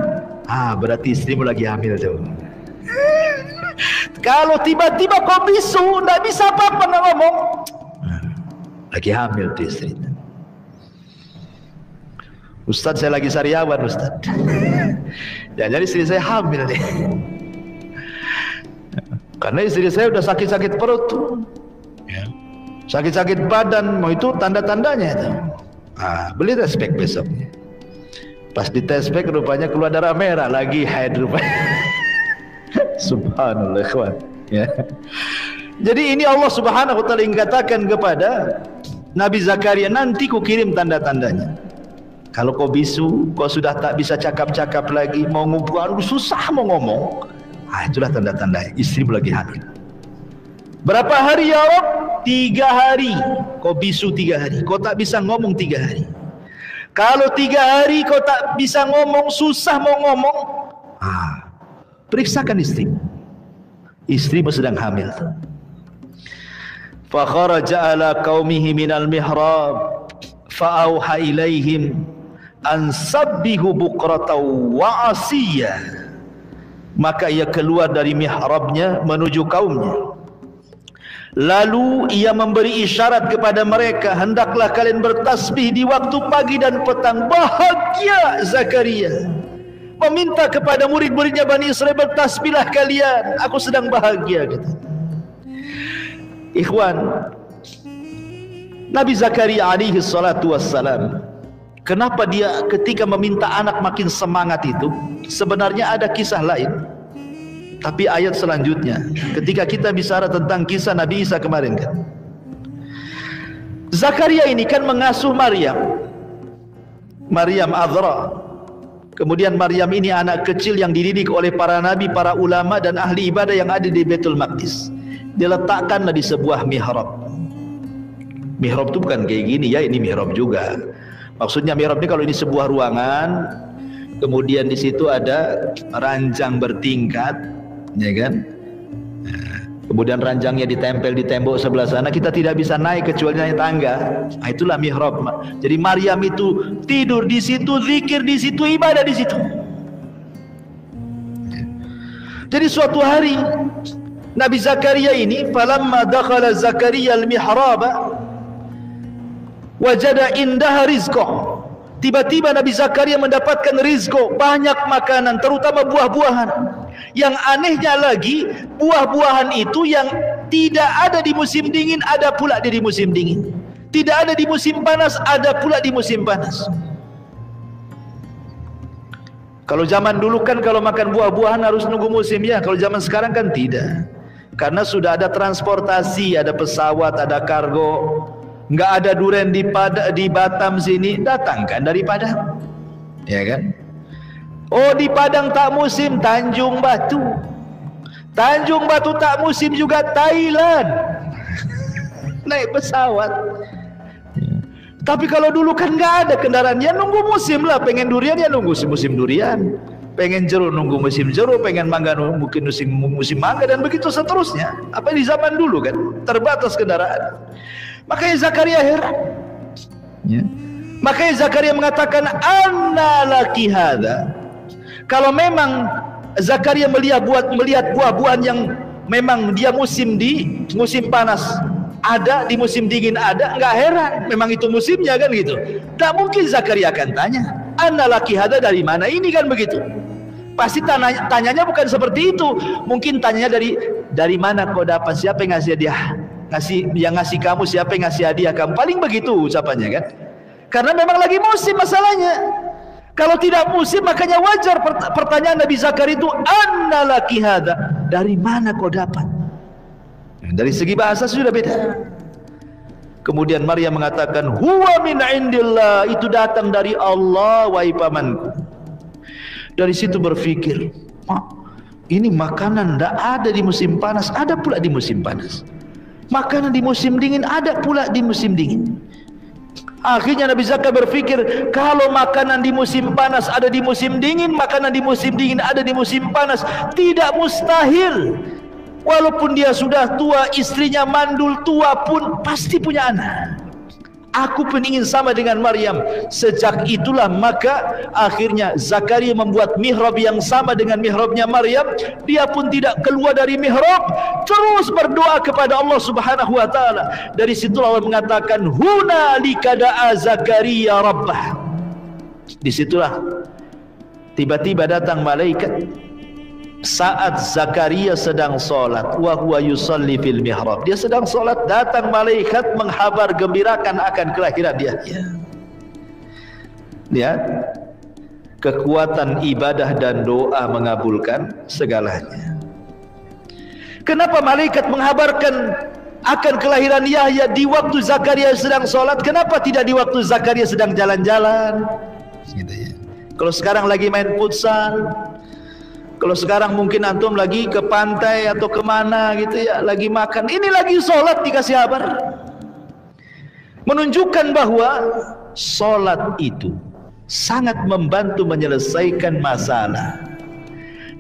berarti istrimu lagi hamil tuh. Kalau tiba-tiba kau bisu, nggak bisa apa-apa, nggak ngomong, lagi hamil tuh istri. Ustadz, saya lagi sariawan, Ustadz. Ya, jadi istri saya hamil nih. Karena istri saya udah sakit-sakit perut tuh, ya. Sakit-sakit badan, mau itu tanda-tandanya itu. Beli tespek besoknya. Pas di tespek rupanya keluar darah merah, lagi haid rupanya. Subhanallah, ikhwan. Ya. Jadi ini Allah Subhanahu wa taala yang katakan kepada Nabi Zakaria, nanti ku kirim tanda-tandanya. Kalau kau bisu, kau sudah tak bisa cakap-cakap lagi, mau ngumpul susah mau ngomong, itulah tanda-tandanya istrimu lagi hamil. Berapa hari ya Rabb? 3 hari. Kau bisu 3 hari, kau tak bisa ngomong 3 hari. Kalau 3 hari kau tak bisa ngomong, susah mau ngomong, periksakan istrimu sedang hamil. Fa kharaja ala qaumihi minal mihrab fa auha ilaihim an sabbihu bukratan wa asiyya. Maka ia keluar dari mihrabnya menuju kaumnya. Lalu ia memberi isyarat kepada mereka, hendaklah kalian bertasbih di waktu pagi dan petang. Bahagia Zakaria, meminta kepada murid-muridnya Bani Israel, bertasbihlah kalian, aku sedang bahagia, kata. Ikhwan, Nabi Zakaria alaihi salatu wassalam, kenapa dia ketika meminta anak makin semangat itu? Sebenarnya ada kisah lain, tapi ayat selanjutnya ketika kita bicara tentang kisah Nabi Isa kemarin kan, Zakaria ini kan mengasuh Maryam Azra. Kemudian Maryam ini anak kecil yang dididik oleh para nabi, para ulama dan ahli ibadah yang ada di Baitul Maqdis. Diletakkanlah di sebuah mihrab. Mihrab itu bukan kayak gini ya, ini mihrab juga. Maksudnya mihrab ini kalau ini sebuah ruangan, kemudian di situ ada ranjang bertingkat, ya kan? Kemudian ranjangnya ditempel di tembok sebelah sana, kita tidak bisa naik kecuali naik tangga. Nah, itulah mihrab. Jadi Maryam itu tidur di situ, zikir di situ, ibadah di situ. Jadi suatu hari Nabi Zakaria ini, falamma dakhala Zakaria al-mihraba wajada indaha rizqah. Tiba-tiba Nabi Zakaria mendapatkan rizqah, banyak makanan, terutama buah-buahan. Yang anehnya lagi, buah-buahan itu yang tidak ada di musim dingin, ada pula di musim dingin. Tidak ada di musim panas, ada pula di musim panas. Kalau zaman dulu kan kalau makan buah-buahan harus nunggu musim ya. Kalau zaman sekarang kan tidak. Karena sudah ada transportasi, ada pesawat, ada kargo. Nggak ada durian di Batam sini, datangkan dari Padang, ya kan? Oh, di Padang tak musim, Tanjung Batu. Tanjung Batu tak musim juga, Thailand. Naik pesawat. Tapi kalau dulu kan nggak ada kendaraan, ya nunggu musim lah. Pengen durian ya nunggu musim durian, pengen jeruk nunggu musim jeruk, pengen mangga mungkin musim mangga, dan begitu seterusnya. Apa di zaman dulu kan terbatas kendaraan. Makanya Zakaria heran, ya. Makanya Zakaria mengatakan, anna laki hadza. Kalau memang Zakaria melihat buah-buahan yang memang dia musim panas ada, di musim dingin ada, enggak heran, memang itu musimnya kan gitu. Tak mungkin Zakaria akan tanya, anna laki hadza, dari mana ini kan begitu. Pasti tanyanya bukan seperti itu. Mungkin tanyanya dari mana kau dapat, siapa yang ngasih hadiah? Yang ngasih kamu, siapa yang ngasih hadiah kamu? Paling begitu ucapannya kan. Karena memang lagi musim masalahnya. Kalau tidak musim, makanya wajar pertanyaan Nabi Zakaria itu, anna laki hadza, dari mana kau dapat? Dari segi bahasa sudah beda. Kemudian Maryam mengatakan, huwa min indillah, itu datang dari Allah wahai pamanku. Dari situ berpikir, ini makanan tidak ada di musim panas, ada pula di musim panas. Makanan di musim dingin ada pula di musim dingin. Akhirnya Nabi Zakaria berpikir, kalau makanan di musim panas ada di musim dingin, makanan di musim dingin ada di musim panas, tidak mustahil. Walaupun dia sudah tua, istrinya mandul tua pun pasti punya anak. Aku pun ingin sama dengan Maryam. Sejak itulah maka akhirnya Zakaria membuat mihrab yang sama dengan mihrabnya Maryam. Dia pun tidak keluar dari mihrab, terus berdoa kepada Allah Subhanahu wa taala. Dari situ Allah mengatakan, hunalika da'a Zakaria rabbah. Disitulah tiba-tiba datang malaikat saat Zakaria sedang solat, wa huwa yusalli fil mihrab. Dia sedang solat, datang malaikat menghabar gembirakan akan kelahiran dia. Lihat, kekuatan ibadah dan doa mengabulkan segalanya. Kenapa malaikat menghabarkan akan kelahiran Yahya di waktu Zakaria sedang solat? Kenapa tidak di waktu Zakaria sedang jalan-jalan? Gitu ya. Kalau sekarang lagi main futsal, kalau sekarang mungkin antum lagi ke pantai atau kemana gitu ya, lagi makan, ini lagi sholat dikasih kabar. Menunjukkan bahwa sholat itu sangat membantu menyelesaikan masalah.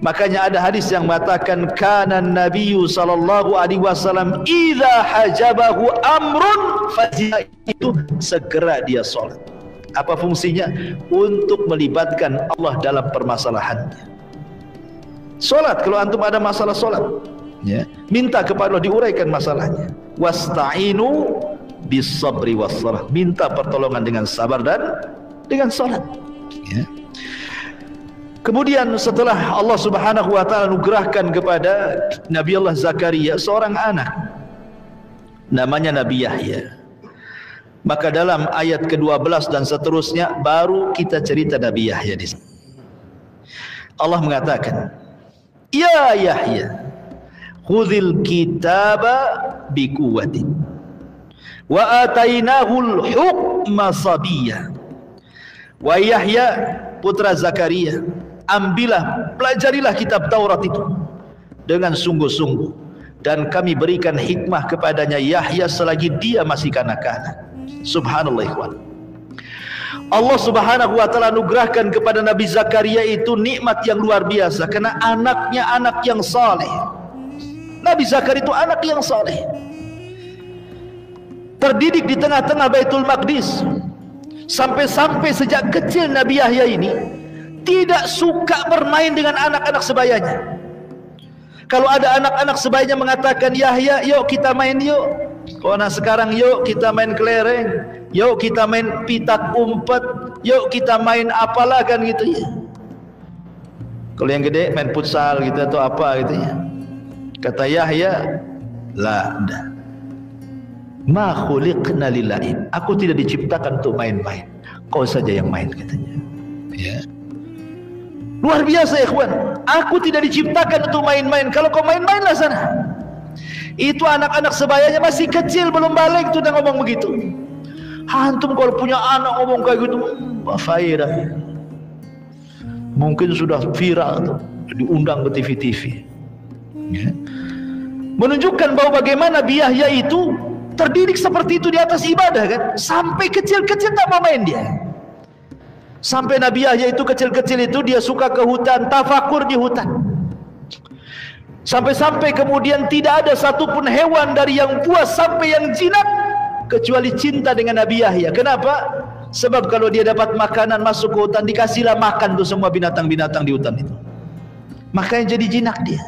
Makanya ada hadis yang mengatakan, kana nabiyyu sallallahu alaihi wasallam idza hajabahu amrun fazia, itu segera dia sholat. Apa fungsinya? Untuk melibatkan Allah dalam permasalahannya. Solat, kalau antum ada masalah solat, ya, minta kepada Allah diuraikan masalahnya. Wasta'inu bis-sabri was-salah, minta pertolongan dengan sabar dan dengan solat. Ya. Kemudian setelah Allah Subhanahu wa taala anugerahkan kepada Nabi Allah Zakaria seorang anak namanya Nabi Yahya, maka dalam ayat ke-12 dan seterusnya baru kita cerita Nabi Yahya di sini. Allah mengatakan, "Ya Yahya, khudhil kitaba biquwwatin wa atainahul hukma sabiyya." Wa Yahya putra Zakaria, ambillah, pelajarilah kitab Taurat itu dengan sungguh-sungguh, dan kami berikan hikmah kepadanya Yahya selagi dia masih kanak-kanak. Subhanallah ikhwan. Allah Subhanahu wa taala anugerahkan kepada Nabi Zakaria itu nikmat yang luar biasa karena anaknya anak yang saleh. Nabi Zakaria itu anak yang saleh, terdidik di tengah-tengah Baitul Maqdis. Sampai-sampai sejak kecil Nabi Yahya ini tidak suka bermain dengan anak-anak sebayanya. Kalau ada anak-anak sebayanya mengatakan, "Yahya, yuk kita main yuk." Kalau anak sekarang, "Yuk kita main kelereng, yuk kita main pitak umpet, yuk kita main apalah," kan gitu ya. Kalau yang gede main futsal gitu atau apa gitu ya. Kata Yahya, "La, dah. Ma khuliqna lil'aib." Aku tidak diciptakan untuk main-main. Kau saja yang main, katanya. Ya. Luar biasa ikhwan. Aku tidak diciptakan untuk main-main. Kalau kau main-mainlah sana. Itu anak-anak sebayanya masih kecil, belum balik tuh, udah ngomong begitu. Antum kalau punya anak ngomong kayak gitu, faedah. Mungkin sudah viral tuh, diundang ke TV-TV. Ya. Menunjukkan bahwa bagaimana Nabi Yahya itu terdidik seperti itu di atas ibadah kan. Sampai kecil-kecil tak mau main dia. Sampai Nabi Yahya itu kecil-kecil itu dia suka ke hutan, tafakur di hutan. Sampai-sampai kemudian tidak ada satupun hewan dari yang buas sampai yang jinak kecuali cinta dengan Nabi Yahya. Kenapa? Sebab kalau dia dapat makanan masuk ke hutan, dikasihlah makan tuh semua binatang-binatang di hutan itu. Makanya jadi jinak dia.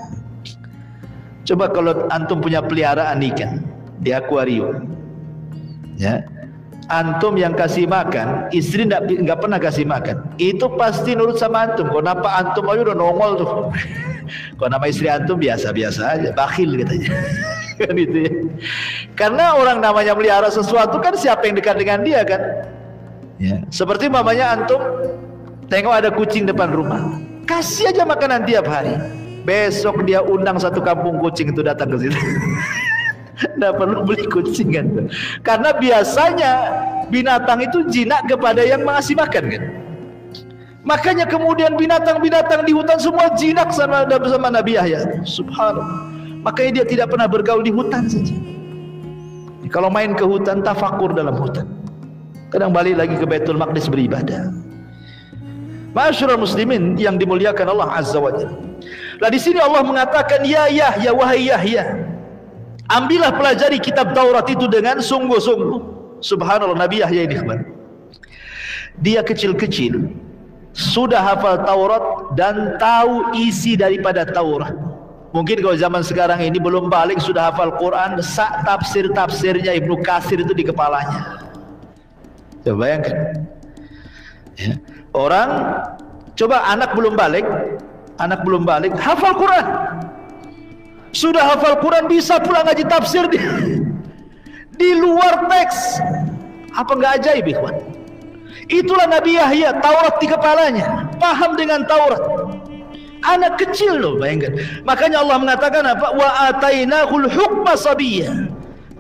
Coba kalau antum punya peliharaan ikan di akuarium, ya, antum yang kasih makan, istri nggak pernah kasih makan, itu pasti nurut sama antum. Kalau nampak antum aja udah nongol tuh. Kalau nama istri antum biasa-biasa aja, bakhil katanya. Kan itu ya. Karena orang namanya melihara sesuatu kan siapa yang dekat dengan dia kan. Ya. Seperti mamanya antum tengok ada kucing depan rumah, kasih aja makanan tiap hari. Besok dia undang satu kampung kucing itu datang ke situ. Nggak perlu beli kucing kan. Karena biasanya binatang itu jinak kepada yang mengasih makan kan. Makanya kemudian binatang-binatang di hutan semua jinak sama Nabi Yahya. Subhanallah. Makanya dia tidak pernah bergaul di hutan saja. Kalau main ke hutan, tafakur dalam hutan. Kadang balik lagi ke Baitul Maqdis beribadah. Ma'asyiral muslimin yang dimuliakan Allah Azza wa Jalla. Lah di sini Allah mengatakan, "Ya Yahya, wahai Yahya, ambillah pelajari kitab Taurat itu dengan sungguh-sungguh." Subhanallah, Nabi Yahya ini dia kecil-kecil sudah hafal Taurat dan tahu isi daripada Taurat. Mungkin kalau zaman sekarang ini belum balik sudah hafal Quran, sak tafsir-tafsirnya Ibnu Katsir itu di kepalanya. Coba bayangkan. Ya. Orang coba anak belum balik hafal Quran. Sudah hafal Quran, bisa pula ngaji tafsir di luar teks. Apa enggak ajaib ikhwan? Itulah Nabi Yahya, Taurat di kepalanya, paham dengan Taurat. Anak kecil loh, bayangkan. Makanya Allah mengatakan apa? Wa atainahul hukma sabiyya.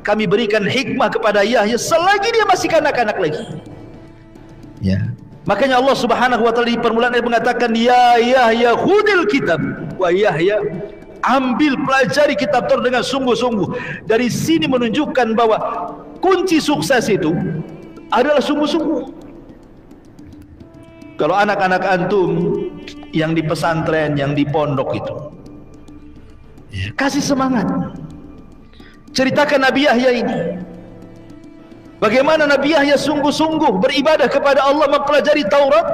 Kami berikan hikmah kepada Yahya selagi dia masih kanak-kanak lagi. Ya. Makanya Allah Subhanahu wa taala di permulaan ayat mengatakan, "Ya Yahya khudil kitab." Wa Yahya, ambil pelajari kitab Taurat dengan sungguh-sungguh. Dari sini menunjukkan bahwa kunci sukses itu adalah sungguh-sungguh. Kalau anak-anak antum yang di pesantren, yang di pondok itu, ya, kasih semangat. Ceritakan Nabi Yahya ini. Bagaimana Nabi Yahya sungguh-sungguh beribadah kepada Allah, mempelajari Taurat.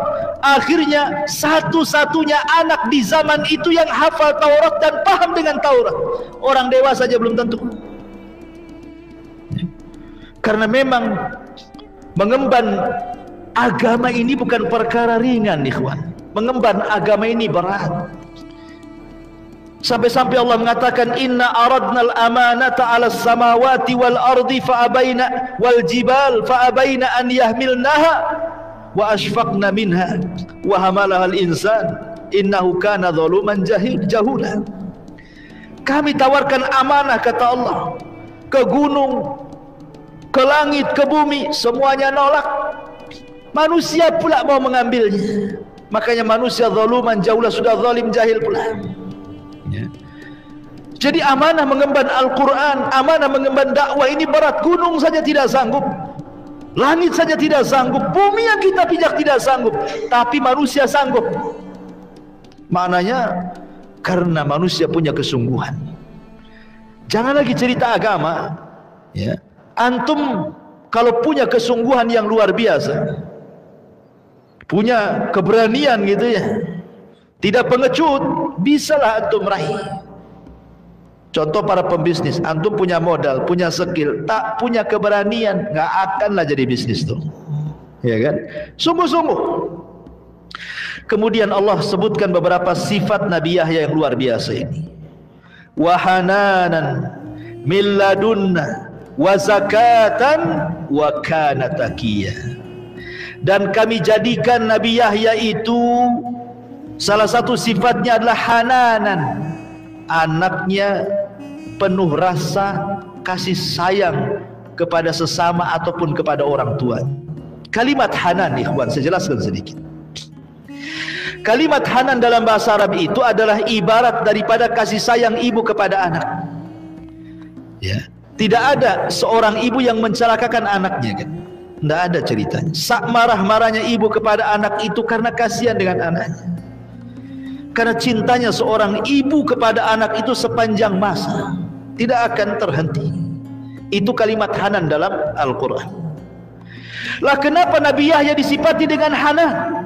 Akhirnya satu-satunya anak di zaman itu yang hafal Taurat dan paham dengan Taurat. Orang dewasa saja belum tentu. Karena memang mengemban agama ini bukan perkara ringan, ikhwan. mengemban agama ini berat. Sampai-sampai Allah mengatakan inna aradnal amanata 'alas samawati wal ardi fa'abaina wal jibal fa'abaina an yahmilnaha wa ashfaqna minha wa hamalaha al insan innahu kana zaluman jahula. Kami tawarkan amanah, kata Allah, ke gunung, ke langit, ke bumi, semuanya nolak. Manusia pula mau mengambilnya. Makanya manusia zaluman jahula, sudah zalim jahil pula. Ya. Jadi amanah mengemban Al-Quran, amanah mengemban dakwah ini berat. Gunung saja tidak sanggup, langit saja tidak sanggup, bumi yang kita pijak tidak sanggup, tapi manusia sanggup. Maknanya karena manusia punya kesungguhan. Jangan lagi cerita agama, ya. Antum kalau punya kesungguhan yang luar biasa, punya keberanian gitu ya, tidak pengecut, bisalah antum raih. Contoh para pembisnis, antum punya modal, punya skill, tak punya keberanian, nggak akanlah jadi bisnis tuh, ya kan? Sungguh-sungguh. Kemudian Allah sebutkan beberapa sifat Nabi Yahya yang luar biasa ini. Wahananan min ladunna wa zakatan wa kana taqiyya. Dan kami jadikan Nabi Yahya itu salah satu sifatnya adalah hananan. Anaknya penuh rasa kasih sayang kepada sesama ataupun kepada orang tua. Kalimat hanan, ikhwan, saya jelaskan sedikit. Kalimat hanan dalam bahasa Arab itu adalah ibarat daripada kasih sayang ibu kepada anak. Ya, tidak ada seorang ibu yang mencelakakan anaknya, kan? Tidak ada ceritanya. Sak marah-marahnya ibu kepada anak itu karena kasihan dengan anaknya. Karena cintanya seorang ibu kepada anak itu sepanjang masa, tidak akan terhenti. Itu kalimat hanan dalam Al-Quran. Lah kenapa Nabi Yahya disifati dengan hanan?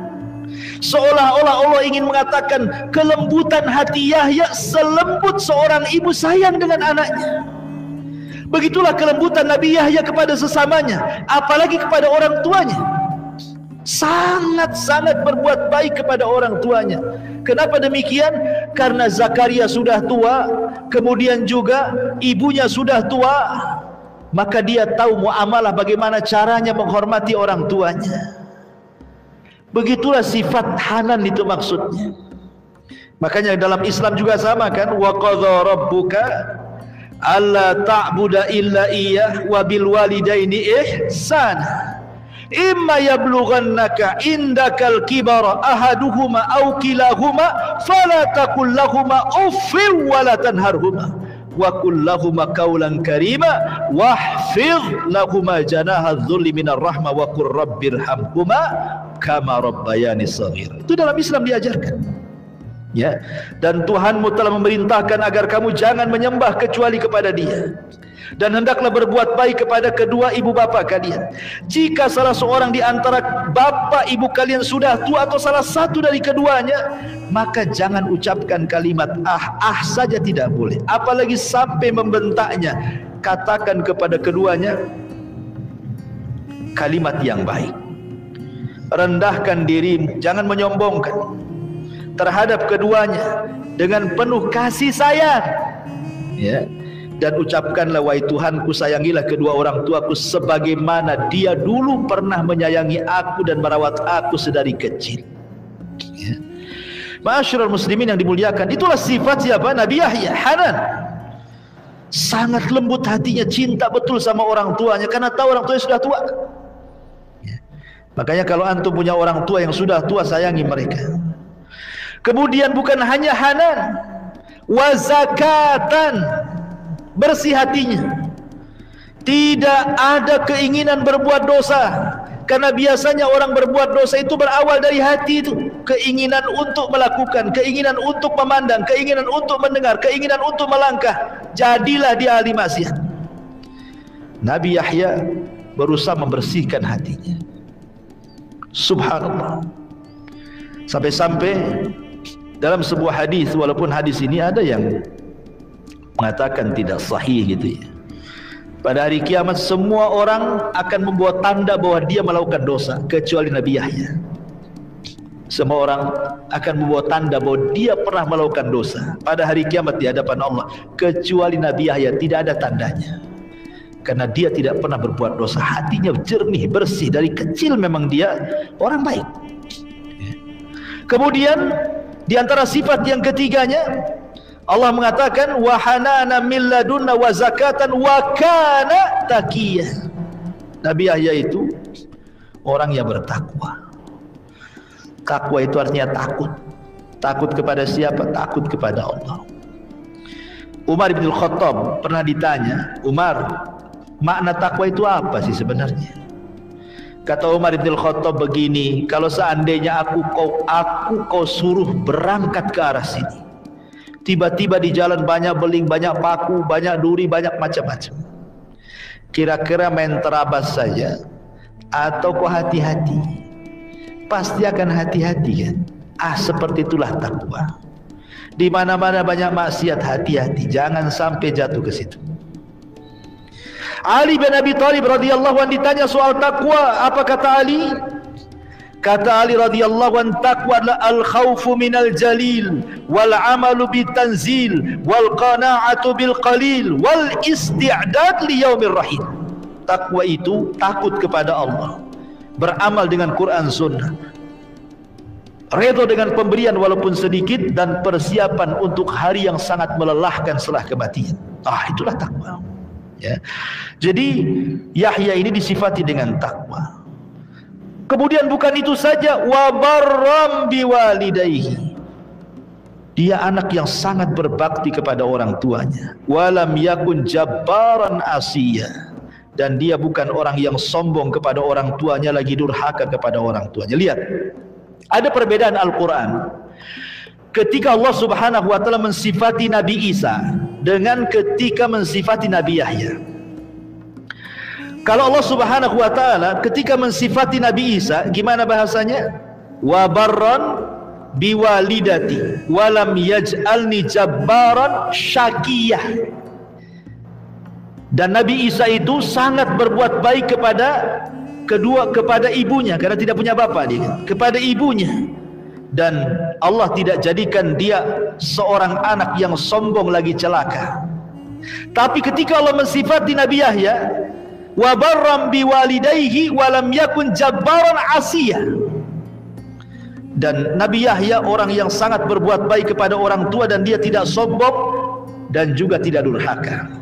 Seolah-olah Allah ingin mengatakan kelembutan hati Yahya selembut seorang ibu sayang dengan anaknya. Begitulah kelembutan Nabi Yahya kepada sesamanya, apalagi kepada orang tuanya. Sangat-sangat berbuat baik kepada orang tuanya. Kenapa demikian? Karena Zakaria sudah tua, kemudian juga ibunya sudah tua, maka dia tahu muamalah, bagaimana caranya menghormati orang tuanya. Begitulah sifat hanan itu maksudnya. Makanya dalam Islam juga sama, kan? Wa qadha rabbuka alla ta'budu illa iyyah wa bil walidaini ihsana. Imma yablughannaka indakal kibara ahaduhuma aw kilahuma fala taqul lahumā uffin wa la tanharhumā wa qul lahumā qawlan karīmā wahfidh lahumā janāha adh-dhulli minar rahmah wa qur rabbirhamhumā kama rabbayani shaghira. Itu dalam Islam diajarkan. Ya, dan Tuhanmu telah memerintahkan agar kamu jangan menyembah kecuali kepada Dia, dan hendaklah berbuat baik kepada kedua ibu bapa kalian. Jika salah seorang di antara bapa ibu kalian sudah tua atau salah satu dari keduanya, maka jangan ucapkan kalimat ah saja tidak boleh, apalagi sampai membentaknya. Katakan kepada keduanya kalimat yang baik. Rendahkan dirimu, jangan menyombongkan terhadap keduanya dengan penuh kasih sayang, ya. Dan ucapkanlah, wahai Tuhanku, sayangilah kedua orang tuaku sebagaimana dia dulu pernah menyayangi aku dan merawat aku sedari kecil. Ya. Ma'asyiral muslimin yang dimuliakan, itulah sifat siapa? Nabi Yahya, hanan. Sangat lembut hatinya, cinta betul sama orang tuanya karena tahu orang tuanya sudah tua. Ya. Makanya kalau antum punya orang tua yang sudah tua, sayangi mereka. Kemudian bukan hanya hanan, wa zakatan, bersih hatinya. Tidak ada keinginan berbuat dosa, karena biasanya orang berbuat dosa itu berawal dari hati itu. Keinginan untuk melakukan, keinginan untuk memandang, keinginan untuk mendengar, keinginan untuk melangkah. Jadilah dia ahli maksiat. Nabi Yahya berusaha membersihkan hatinya. Subhanallah. Sampai-sampai dalam sebuah hadis, walaupun hadis ini ada yang mengatakan tidak sahih gitu ya, pada hari kiamat semua orang akan membuat tanda bahwa dia melakukan dosa kecuali Nabi Yahya. Semua orang akan membawa tanda bahwa dia pernah melakukan dosa pada hari kiamat di hadapan Allah, kecuali Nabi Yahya tidak ada tandanya, karena dia tidak pernah berbuat dosa. Hatinya jernih, bersih, dari kecil memang dia orang baik. Kemudian di antara sifat yang ketiganya, Allah mengatakan wa hanana min ladunna wa zakatan wa kana taqiyya. Nabi Yahya itu orang yang bertakwa. Takwa itu artinya takut. Takut kepada siapa? Takut kepada Allah. Umar bin Khattab pernah ditanya, Umar, makna takwa itu apa sih sebenarnya? Kata Umar bin Khattab begini, kalau seandainya aku kau suruh berangkat ke arah sini, tiba-tiba di jalan banyak beling, banyak paku, banyak duri, banyak macam-macam, kira-kira main terabas saja atau kau hati-hati? Pasti akan hati-hati kan? Seperti itulah takwa. Di mana-mana banyak maksiat, hati-hati, jangan sampai jatuh ke situ. Ali bin Abi Thalib radhiyallahu anhu ditanya soal takwa, apa kata Ali? Kata Ali radhiyallahu anhu, takwa adalah al-khawfu minal jalil, wal amalu bitanzil, wal qana'atu bil qalil, wal isti'dad li yaumir rahim. Takwa itu takut kepada Allah, beramal dengan Quran Sunnah, redha dengan pemberian walaupun sedikit, dan persiapan untuk hari yang sangat melelahkan setelah kematian. Itulah takwa. Ya. Jadi Yahya ini disifati dengan takwa. Kemudian bukan itu saja, wa barram biwalidayhi. Dia anak yang sangat berbakti kepada orang tuanya. Walam yakun jabbaran asiyya. Dan dia bukan orang yang sombong kepada orang tuanya, lagi durhaka kepada orang tuanya. Lihat, ada perbedaan Al-Quran ketika Allah subhanahu wa ta'ala mensifati Nabi Isa dengan ketika mensifati Nabi Yahya. Kalau Allah subhanahu wa ta'ala ketika mensifati Nabi Isa, gimana bahasanya? Wa barran biwalidati walam yaj'alni jabbaran syakiyah. Dan Nabi Isa itu sangat berbuat baik kepada ibunya, karena tidak punya bapa dia, kepada ibunya. Dan Allah tidak jadikan dia seorang anak yang sombong lagi celaka. Tapi ketika Allah mensifati Nabi Yahya, wa barram biwalidayhi wa lam yakun jabbaran asiyya. Dan Nabi Yahya orang yang sangat berbuat baik kepada orang tua, dan dia tidak sombong dan juga tidak durhaka.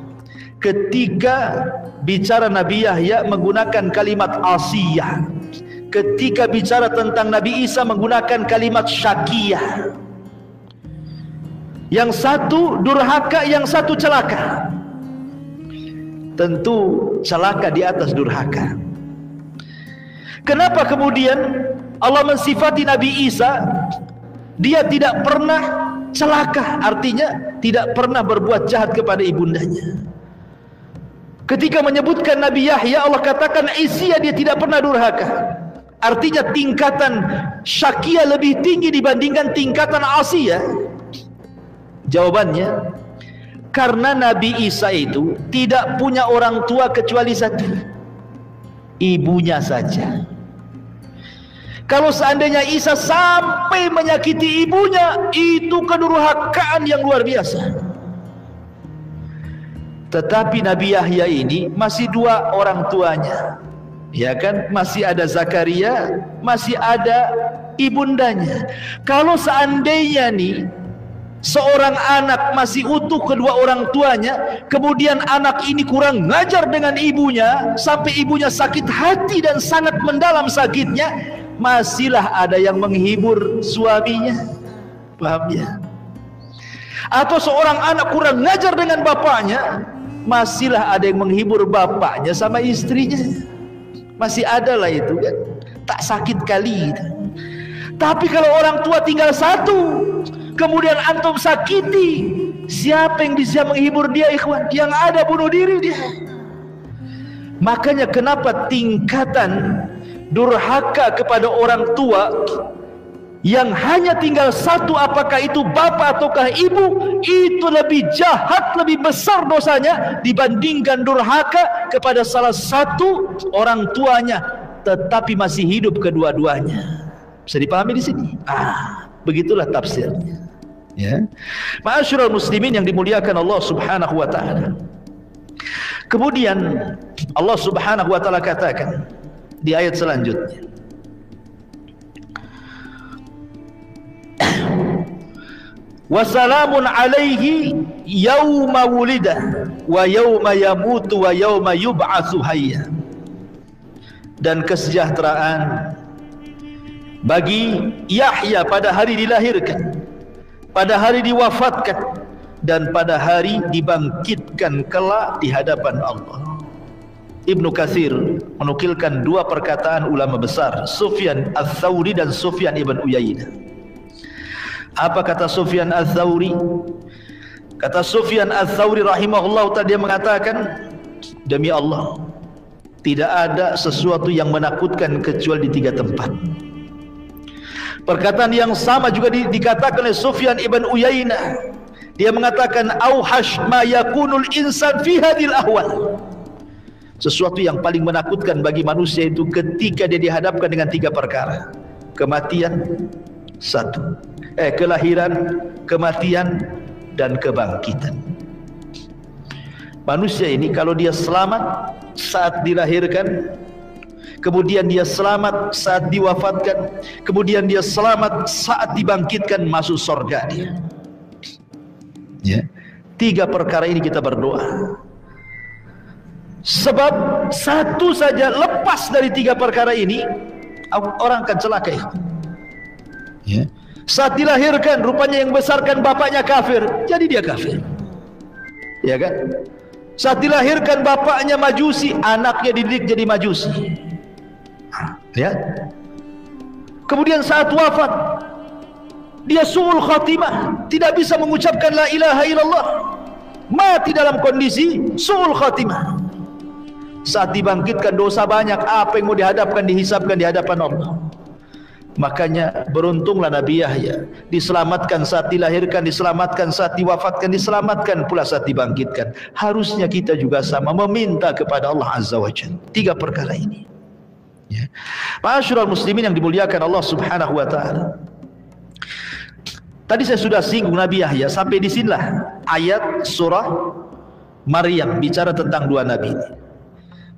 Ketika bicara Nabi Yahya menggunakan kalimat asiyah, ketika bicara tentang Nabi Isa menggunakan kalimat syakiyah. Yang satu durhaka, yang satu celaka. Tentu celaka di atas durhaka. Kenapa kemudian Allah mensifati Nabi Isa, dia tidak pernah celaka, artinya tidak pernah berbuat jahat kepada ibundanya. Ketika menyebutkan Nabi Yahya, Allah katakan Isya, dia tidak pernah durhaka. Artinya tingkatan syakiyah lebih tinggi dibandingkan tingkatan asiyah. Jawabannya, karena Nabi Isa itu tidak punya orang tua kecuali satu, ibunya saja. Kalau seandainya Isa sampai menyakiti ibunya, itu kedurhakaan yang luar biasa. Tetapi Nabi Yahya ini masih dua orang tuanya, ya kan? Masih ada Zakaria, masih ada ibundanya. Kalau seandainya nih seorang anak masih utuh kedua orang tuanya, kemudian anak ini kurang ngajar dengan ibunya sampai ibunya sakit hati dan sangat mendalam sakitnya, masihlah ada yang menghibur suaminya. Paham ya? Atau seorang anak kurang ngajar dengan bapaknya, masihlah ada yang menghibur bapaknya sama istrinya. Masih ada lah itu kan, tak sakit kali itu. Tapi kalau orang tua tinggal satu, kemudian antum sakiti, siapa yang bisa menghibur dia, ikhwan? Yang ada bunuh diri dia. Makanya kenapa tingkatan durhaka kepada orang tua yang hanya tinggal satu, apakah itu bapak ataukah ibu, itu lebih jahat, lebih besar dosanya dibandingkan durhaka kepada salah satu orang tuanya tetapi masih hidup kedua-duanya. Bisa dipahami di sini. Begitulah tafsirnya. Ya. Ma'asyiral muslimin yang dimuliakan Allah Subhanahu wa taala. Kemudian Allah Subhanahu wa taala katakan di ayat selanjutnya, wa salamun alaihi yauma wulida wa yauma yamutu wa yauma yub'atsu hayya. Dan kesejahteraan bagi Yahya pada hari dilahirkan, pada hari diwafatkan, dan pada hari dibangkitkan kelak di hadapan Allah. Ibnu Katsir menukilkan dua perkataan ulama besar, Sufyan Ats-Tsauri dan Sufyan ibn Uyainah. Apa kata Sufyan Ats-Tsauri? Kata Sufyan Ats-Tsauri rahimahullah tadi, dia mengatakan, demi Allah, tidak ada sesuatu yang menakutkan kecuali di 3 tempat. Perkataan yang sama juga dikatakan oleh Sufyan ibn Uyainah. Dia mengatakan, auhash ma yakunul insan fi hadhil ahwal. Sesuatu yang paling menakutkan bagi manusia itu ketika dia dihadapkan dengan 3 perkara. Kematian, kelahiran, kematian, dan kebangkitan. Manusia ini kalau dia selamat saat dilahirkan, kemudian dia selamat saat diwafatkan, kemudian dia selamat saat dibangkitkan, masuk surga dia. Ya. 3 perkara ini kita berdoa. Sebab satu saja lepas dari 3 perkara ini, orang akan celaka. Ya. Saat dilahirkan, rupanya yang besarkan bapaknya kafir, jadi dia kafir. Ya kan? Saat dilahirkan bapaknya majusi, anaknya dididik jadi majusi. Ya. Kemudian saat wafat, dia su'ul khatimah, tidak bisa mengucapkan la ilaha illallah, mati dalam kondisi su'ul khatimah. Saat dibangkitkan, dosa banyak, apa yang mau dihadapkan, dihisabkan di hadapan Allah. Makanya beruntunglah Nabi Yahya, diselamatkan saat dilahirkan, diselamatkan saat diwafatkan, diselamatkan pula saat dibangkitkan. Harusnya kita juga sama meminta kepada Allah Azza wa Jalla 3 perkara ini. Ya. Ma'asyiral muslimin yang dimuliakan Allah Subhanahu wa taala. Tadi saya sudah singgung Nabi Yahya, sampai di sinilah ayat surah Maryam bicara tentang 2 nabi ini.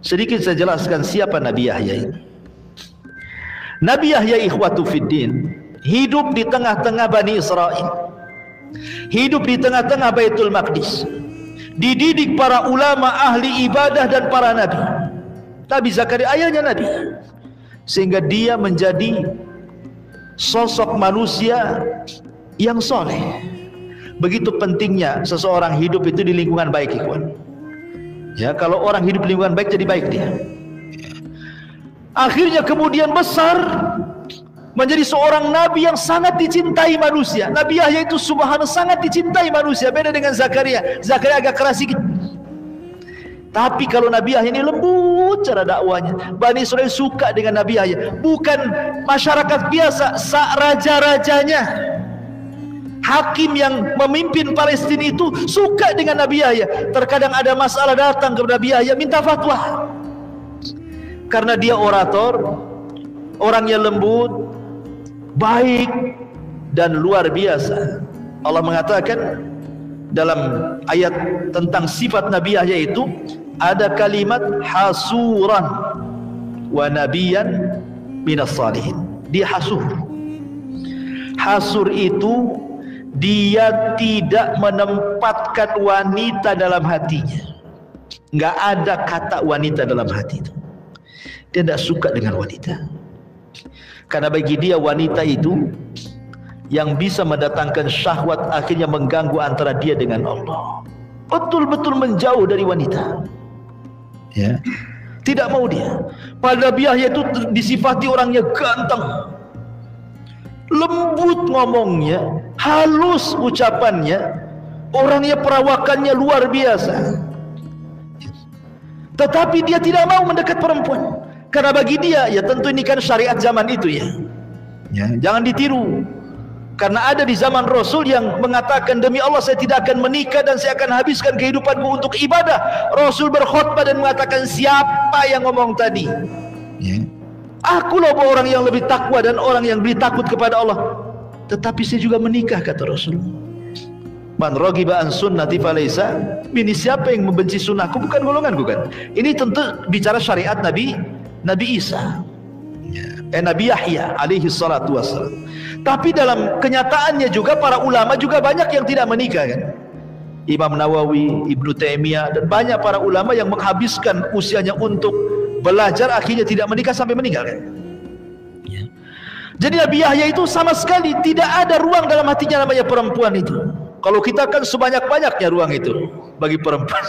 Sedikit saya jelaskan siapa Nabi Yahya ini. Nabi Yahya ikhwatu fiddin hidup di tengah-tengah Bani Israel, hidup di tengah-tengah Baitul Maqdis, dididik para ulama ahli ibadah dan para nabi. Nabi Zakaria ayahnya nabi, sehingga dia menjadi sosok manusia yang soleh. Begitu pentingnya seseorang hidup itu di lingkungan baik, ikhwan. Ya, kalau orang hidup di lingkungan baik, jadi baik dia. Akhirnya kemudian besar menjadi seorang nabi yang sangat dicintai manusia. Nabi Yahya itu subhanallah sangat dicintai manusia, beda dengan Zakaria. Zakaria agak keras sedikit. Tapi kalau Nabi Yahya ini lembut cara dakwanya. Bani Israel suka dengan Nabi Yahya. Bukan masyarakat biasa, raja-rajanya, hakim yang memimpin Palestina itu suka dengan Nabi Yahya. Terkadang ada masalah datang ke Nabi Yahya minta fatwa. Karena dia orator, orangnya lembut, baik, dan luar biasa. Allah mengatakan dalam ayat tentang sifat Nabi Yahya itu, ada kalimat hasuran wa nabiyan minas salihin. Dia hasur. Hasur itu dia tidak menempatkan wanita dalam hatinya. Nggak ada kata wanita dalam hati itu. Dia tidak suka dengan wanita, karena bagi dia wanita itu yang bisa mendatangkan syahwat, akhirnya mengganggu antara dia dengan Allah. Betul-betul menjauh dari wanita. Ya, tidak mau dia. Pada Nabi Yahya itu disifati orangnya ganteng, lembut ngomongnya, halus ucapannya, orangnya perawakannya luar biasa. Tetapi dia tidak mau mendekat perempuan. Karena bagi dia, ya tentu ini kan syariat zaman itu ya. Jangan ditiru. Karena ada di zaman Rasul yang mengatakan, demi Allah saya tidak akan menikah dan saya akan habiskan kehidupanku untuk ibadah. Rasul berkhutbah dan mengatakan, siapa yang ngomong tadi? Aku loh orang yang lebih takwa dan orang yang lebih takut kepada Allah, tetapi saya juga menikah, kata Rasul. Man raghiba an sunnati falaysa minni. Siapa yang membenci sunnahku bukan golonganku, kan. Ini tentu bicara syariat Nabi Isa, Nabi Yahya alaihi salatu wassalam. Tapi dalam kenyataannya juga para ulama juga banyak yang tidak menikah, kan. Imam Nawawi, Ibnu Taimiyah, dan banyak para ulama yang menghabiskan usianya untuk belajar, akhirnya tidak menikah sampai meninggal, kan. Jadi Nabi Yahya itu sama sekali tidak ada ruang dalam hatinya namanya perempuan itu. Kalau kita kan sebanyak-banyaknya ruang itu bagi perempuan.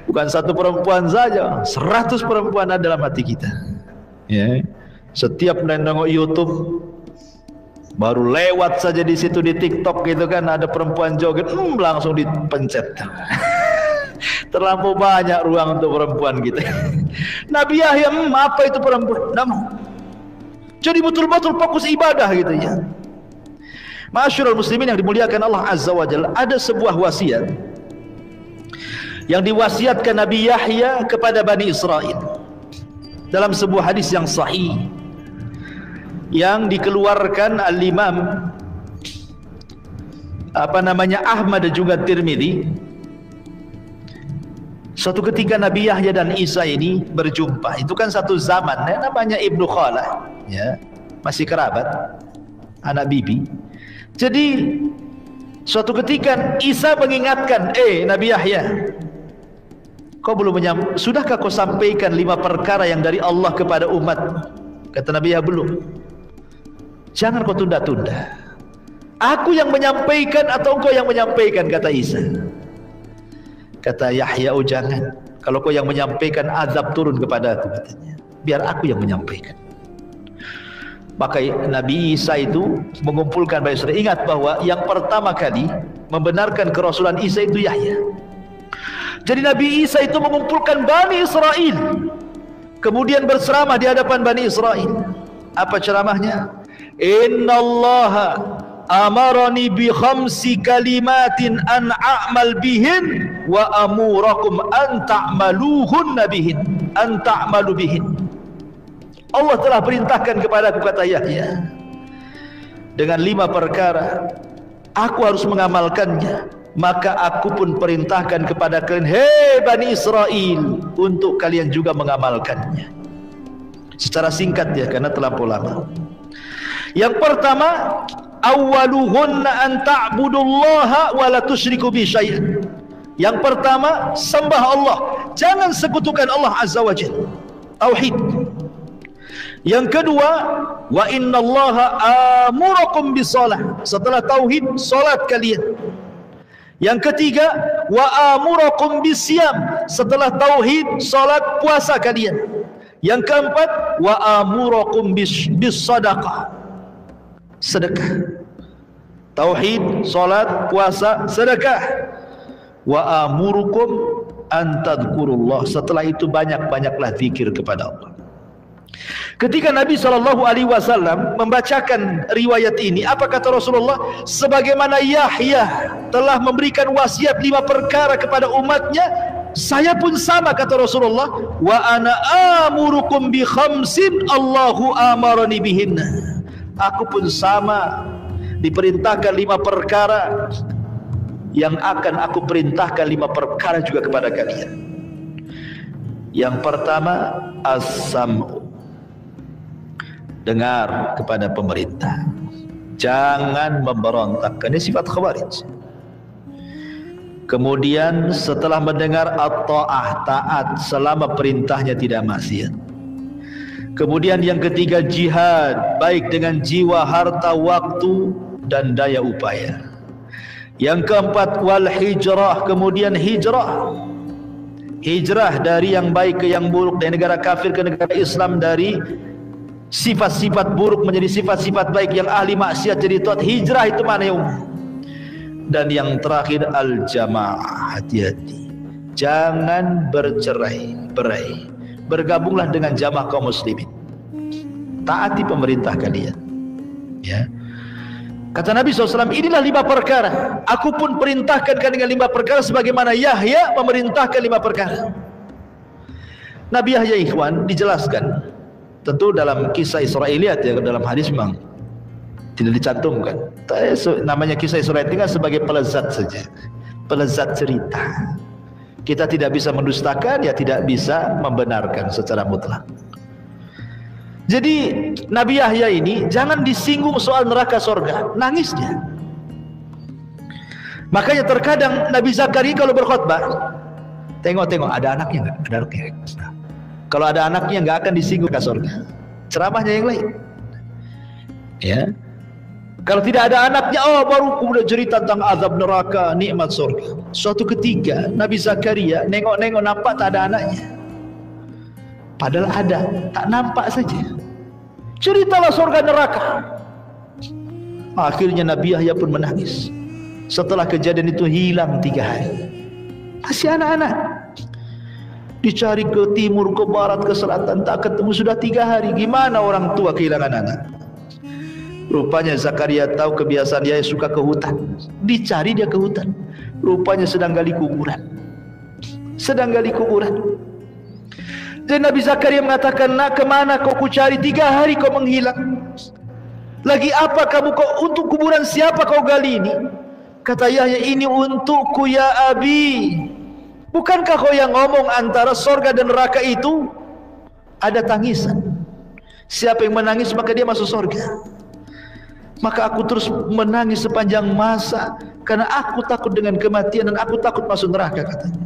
Bukan satu perempuan saja, 100 perempuan ada dalam hati kita. Ya. Setiap nengok YouTube, baru lewat saja di situ di TikTok gitu kan, ada perempuan joget, langsung dipencet. Terlampau banyak ruang untuk perempuan gitu. Nabi Yahya, apa itu perempuan? Jadi betul-betul fokus ibadah gitu ya. Ma'asyiral muslimin yang dimuliakan Allah Azza wa Jalla, ada sebuah wasiat yang diwasiatkan Nabi Yahya kepada Bani Israel dalam sebuah hadis yang sahih yang dikeluarkan Al-Imam Ahmad dan juga Tirmidzi. Suatu ketika Nabi Yahya dan Isa ini berjumpa. Itu kan satu zaman ya, namanya Ibnu Khalah ya, masih kerabat, anak bibi. Jadi suatu ketika Isa mengingatkan, Nabi Yahya, kau belum sudahkah kau sampaikan 5 perkara yang dari Allah kepada umat? Kata Nabi Yahya, belum. Jangan kau tunda-tunda. Aku yang menyampaikan atau engkau yang menyampaikan, kata Isa. Kata Yahya, oh jangan. Kalau kau yang menyampaikan, azab turun kepada aku, katanya. Biar aku yang menyampaikan. Maka Nabi Isa itu mengumpulkan Bani Israel. Ingat bahwa yang pertama kali membenarkan kerasulan Isa itu Yahya. Jadi Nabi Isa itu mengumpulkan Bani Israel, kemudian berceramah di hadapan Bani Israel. Apa ceramahnya? Innallaha amarani bi khamsi kalimatin an a'mal bihin wa amurakum an ta'maluhunna bihin, an ta'malu bihin. Allah telah perintahkan kepadaku, kata Yahya, dengan 5 perkara aku harus mengamalkannya. Maka aku pun perintahkan kepada kalian, hei Bani Israel, untuk kalian juga mengamalkannya. Secara singkat ya, karena terlampau lama. Yang pertama, awwaluhunna an ta'budullaha wa la tusyriku bi syai'an. Yang pertama, sembah Allah, jangan sekutukan Allah Azza wa Jalla. Tauhid. Yang kedua, wa innallaha amurakum bisalah. Setelah tauhid, salat kalian. Yang ketiga, wa amurakum bisyam. Setelah tauhid, salat, puasa kalian. Yang keempat, wa amurakum bisadaqah. Sedekah. Tauhid, salat, puasa, sedekah. Wa amurukum an tadhkurullah. Setelah itu banyak-banyaklah zikir kepada Allah. Ketika Nabi SAW membacakan riwayat ini, apa kata Rasulullah? Sebagaimana Yahya telah memberikan wasiat 5 perkara kepada umatnya, saya pun sama, kata Rasulullah. Wa ana amurukum bi khamsin Allahu amarani bihinna. Aku pun sama, diperintahkan 5 perkara yang akan aku perintahkan 5 perkara juga kepada kalian. Yang pertama, as-sam'u, dengar kepada pemerintah, jangan memberontak. Ini sifat khawarij. Kemudian setelah mendengar at-ta'ah, taat selama perintahnya tidak maksiat. Kemudian yang ketiga, jihad, baik dengan jiwa, harta, waktu dan daya upaya. Yang keempat, wal hijrah, kemudian hijrah, hijrah dari yang baik ke yang buruk, dari negara kafir ke negara Islam, dari sifat-sifat buruk menjadi sifat-sifat baik, yang ahli maksiat jadi taat. Hijrah itu mana yang umum. Dan yang terakhir, al-jamaah, hati-hati, jangan bercerai-berai, bergabunglah dengan jamaah kaum muslimin, taati pemerintah kalian ya. Kata Nabi SAW, inilah 5 perkara, aku pun perintahkan kalian dengan 5 perkara sebagaimana Yahya memerintahkan 5 perkara. Nabi Yahya, ikhwan, dijelaskan Tentu dalam kisah Israiliyat ya, dalam hadis memang tidak dicantumkan. Namanya kisah Israiliyat itu kan sebagai pelezat saja, pelezat cerita. Kita tidak bisa mendustakan, ya tidak bisa membenarkan secara mutlak. Jadi Nabi Yahya ini jangan disinggung soal neraka surga, nangis dia. Makanya terkadang Nabi Zakaria kalau berkhutbah, tengok ada anaknya nggak? Ada anaknya. Kalau ada anaknya nggak akan disinggung ke surga. Ceramahnya yang lain. Ya. Kalau tidak ada anaknya, oh baru kemudian cerita tentang azab neraka, nikmat surga. Suatu ketika Nabi Zakaria nengok-nengok nampak tak ada anaknya. Padahal ada, tak nampak saja. Ceritalah surga neraka. Akhirnya Nabi Yahya pun menangis. Setelah kejadian itu hilang 3 hari. Masih anak-anak. Dicari ke timur, ke barat, ke selatan, tak ketemu sudah 3 hari. Gimana orang tua kehilangan anak? Rupanya Zakaria tahu kebiasaan dia suka ke hutan. Dicari dia ke hutan. Rupanya sedang gali kuburan. Dan Nabi Zakaria mengatakan, nak kemana kau ku cari 3 hari kau menghilang? Lagi apa kamu kau, untuk kuburan siapa kau gali ini? Kata Yahya, ini untukku ya Abi. Bukankah kau yang ngomong antara surga dan neraka itu ada tangisan? Siapa yang menangis maka dia masuk surga. Maka aku terus menangis sepanjang masa karena aku takut dengan kematian dan aku takut masuk neraka, katanya.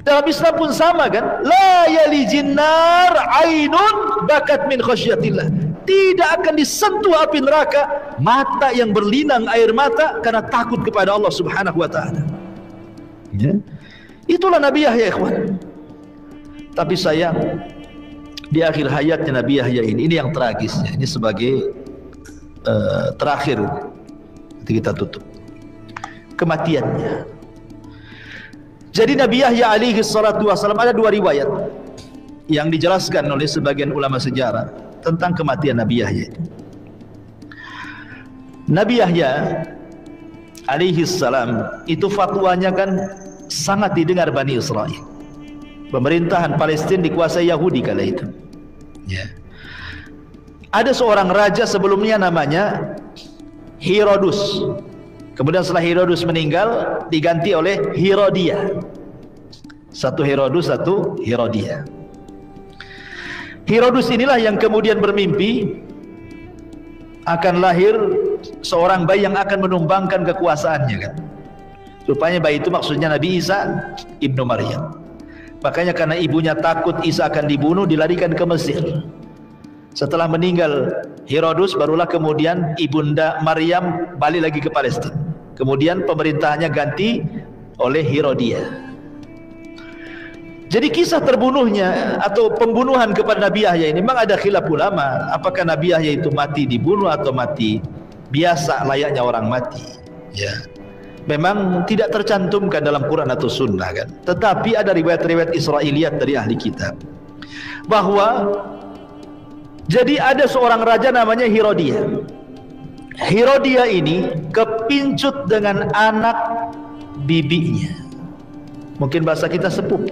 Dalam Islam pun sama kan? La yalijin nar ainun bakat min khasyatillah. Tidak akan disentuh api neraka mata yang berlinang air mata karena takut kepada Allah Subhanahu wa taala. Ya. Itulah Nabi Yahya, ikhwan. Tapi sayang, di akhir hayatnya Nabi Yahya ini yang tragisnya. Ini sebagai terakhir nanti kita tutup kematiannya. Jadi Nabi Yahya alaihi salatu wasallam, ada 2 riwayat yang dijelaskan oleh sebagian ulama sejarah tentang kematian Nabi Yahya. Nabi Yahya alaihi salam itu fatwanya kan sangat didengar Bani Israel. Pemerintahan Palestina dikuasai Yahudi kala itu. Ya. Ada seorang raja sebelumnya namanya Herodus. Kemudian setelah Herodus meninggal diganti oleh Herodia. Satu Herodus, satu Herodia. Herodus inilah yang kemudian bermimpi akan lahir seorang bayi yang akan menumbangkan kekuasaannya kan. Rupanya bayi itu maksudnya Nabi Isa ibnu Maryam. Makanya karena ibunya takut Isa akan dibunuh, dilarikan ke Mesir. Setelah meninggal Herodus, barulah kemudian ibunda Maryam balik lagi ke Palestina. Kemudian pemerintahannya ganti oleh Herodia. Jadi kisah terbunuhnya atau pembunuhan kepada Nabi Yahya ini memang ada khilaf ulama. Apakah Nabi Yahya itu mati dibunuh atau mati biasa layaknya orang mati? Ya. Memang tidak tercantumkan dalam Quran atau Sunnah kan. Tetapi ada riwayat-riwayat Israiliyat dari ahli kitab bahwa jadi ada seorang raja namanya Herodia. Herodia ini kepincut dengan anak bibinya. Mungkin bahasa kita sepupu.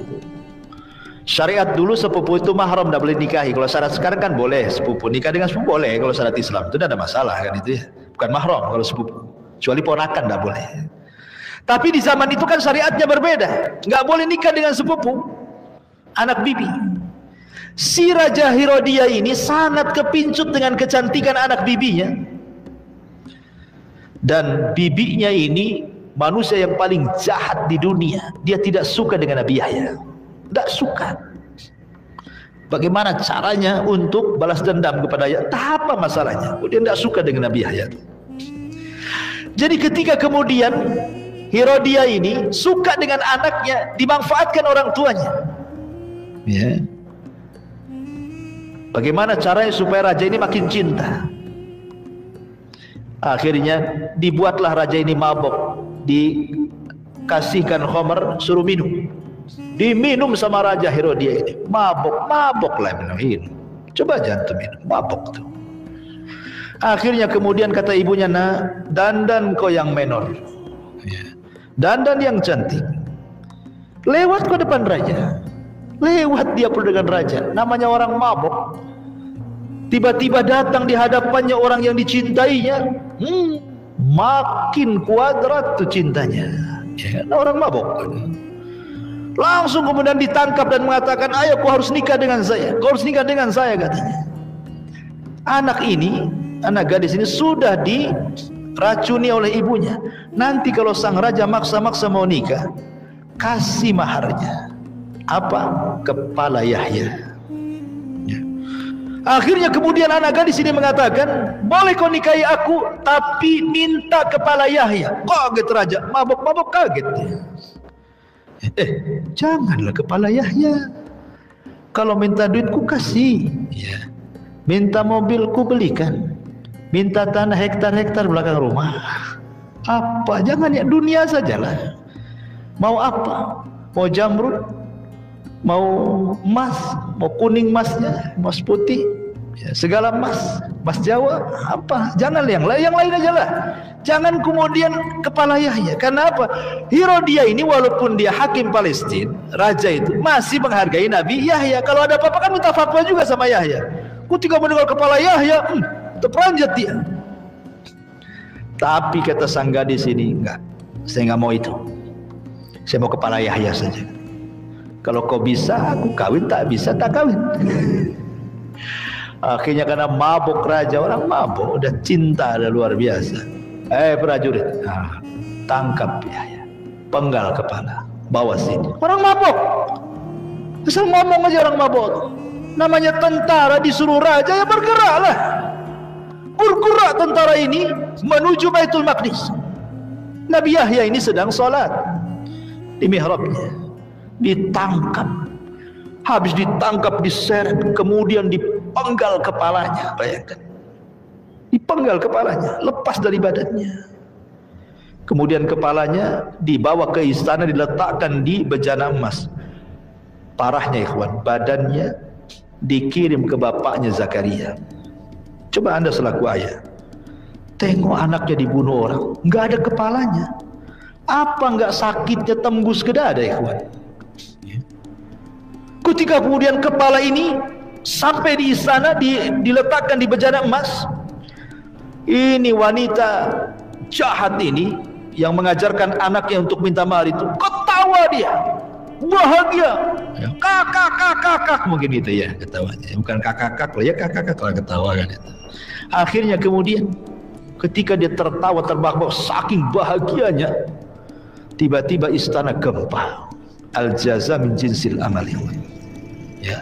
Syariat dulu sepupu itu mahram, tidak boleh nikahi. Kalau syarat sekarang kan boleh sepupu, nikah dengan sepupu boleh. Kalau syarat Islam itu tidak ada masalah kan itu ya. Bukan mahram kalau sepupu. Kecuali ponakan tidak boleh. Tapi di zaman itu kan syariatnya berbeda. Nggak boleh nikah dengan sepupu, anak bibi. Si Raja Herodia ini sangat kepincut dengan kecantikan anak bibinya. Dan bibinya ini manusia yang paling jahat di dunia. Dia tidak suka dengan Nabi Yahya. Tidak suka. Bagaimana caranya untuk balas dendam kepada Yahya? Tak apa masalahnya. Dia tidak suka dengan Nabi Yahya. Jadi ketika kemudian Herodia ini suka dengan anaknya, dimanfaatkan orang tuanya. Ya. Bagaimana caranya supaya raja ini makin cinta? Akhirnya dibuatlah raja ini mabok, dikasihkan khamr, suruh minum. Diminum sama Raja Herodia ini. Mabok lah minum. Coba jangan minum, mabok tuh. Akhirnya kemudian kata ibunya, nak, dandan kau yang menor, dandan yang cantik, lewat ke depan raja. Lewat dia pun dengan raja. Namanya orang mabok, Tiba-tiba datang di hadapannya orang yang dicintainya, makin kuadrat tuh cintanya. Ya, orang mabok. Langsung kemudian ditangkap dan mengatakan, ayo kau harus nikah dengan saya, kau harus nikah dengan saya, katanya. Anak ini, anak gadis ini sudah diracuni oleh ibunya. Nanti kalau sang raja maksa-maksa mau nikah, kasih maharnya apa? Kepala Yahya. Akhirnya kemudian anak gadis ini mengatakan, boleh kau nikahi aku, tapi minta kepala Yahya. Kaget raja, mabok-mabok kaget. Janganlah kepala Yahya. Kalau minta duit ku kasih, ya. Minta mobil ku belikan, minta tanah hektar-hektar belakang rumah. Apa? Jangan ya, dunia sajalah. Mau apa? Mau jamrud? Mau emas, mau kuning emasnya, emas putih, ya, segala emas, emas Jawa, apa? Jangan yang lain aja lah. Jangan kemudian kepala Yahya. Karena apa? Herodia ini walaupun dia hakim Palestina, raja itu masih menghargai Nabi Yahya. Kalau ada apa-apa kan minta fatwa juga sama Yahya. Ketika mendengar kepala Yahya, terperanjat dia. Tapi kata sang gadis ini, enggak, saya nggak mau itu. Saya mau kepala Yahya saja. Kalau kau bisa, aku kawin, tak bisa, tak kawin. Akhirnya karena mabuk raja, orang mabuk, udah cinta, ada luar biasa. Prajurit, tangkap Yahya, penggal kepala, bawa sini. Orang mabuk, asal ngomong aja orang mabuk. Namanya tentara disuruh raja, ya bergeraklah. Bergerak tentara ini menuju Baitul Maqdis. Nabi Yahya ini sedang sholat di mihrabnya. Ditangkap, habis ditangkap diseret, kemudian dipenggal kepalanya. Bayangkan, dipenggal kepalanya, lepas dari badannya. Kemudian kepalanya dibawa ke istana, diletakkan di bejana emas. Parahnya ikhwan, badannya dikirim ke bapaknya Zakaria. Coba anda selaku ayah, tengok anaknya dibunuh orang, nggak ada kepalanya. Apa nggak sakitnya tembus ke dada ikhwan? Ketika kemudian kepala ini sampai di istana, diletakkan di bejana emas, ini wanita jahat ini yang mengajarkan anaknya untuk minta mahar itu ketawa dia, bahagia, kakak mungkin gitu ya ketawanya, bukan kakak lah ya, kakak lah ketawa kan itu. Akhirnya kemudian ketika dia tertawa terbahak-bahak saking bahagianya, tiba-tiba istana gempa. Al jaza min jinsil amal. Ya,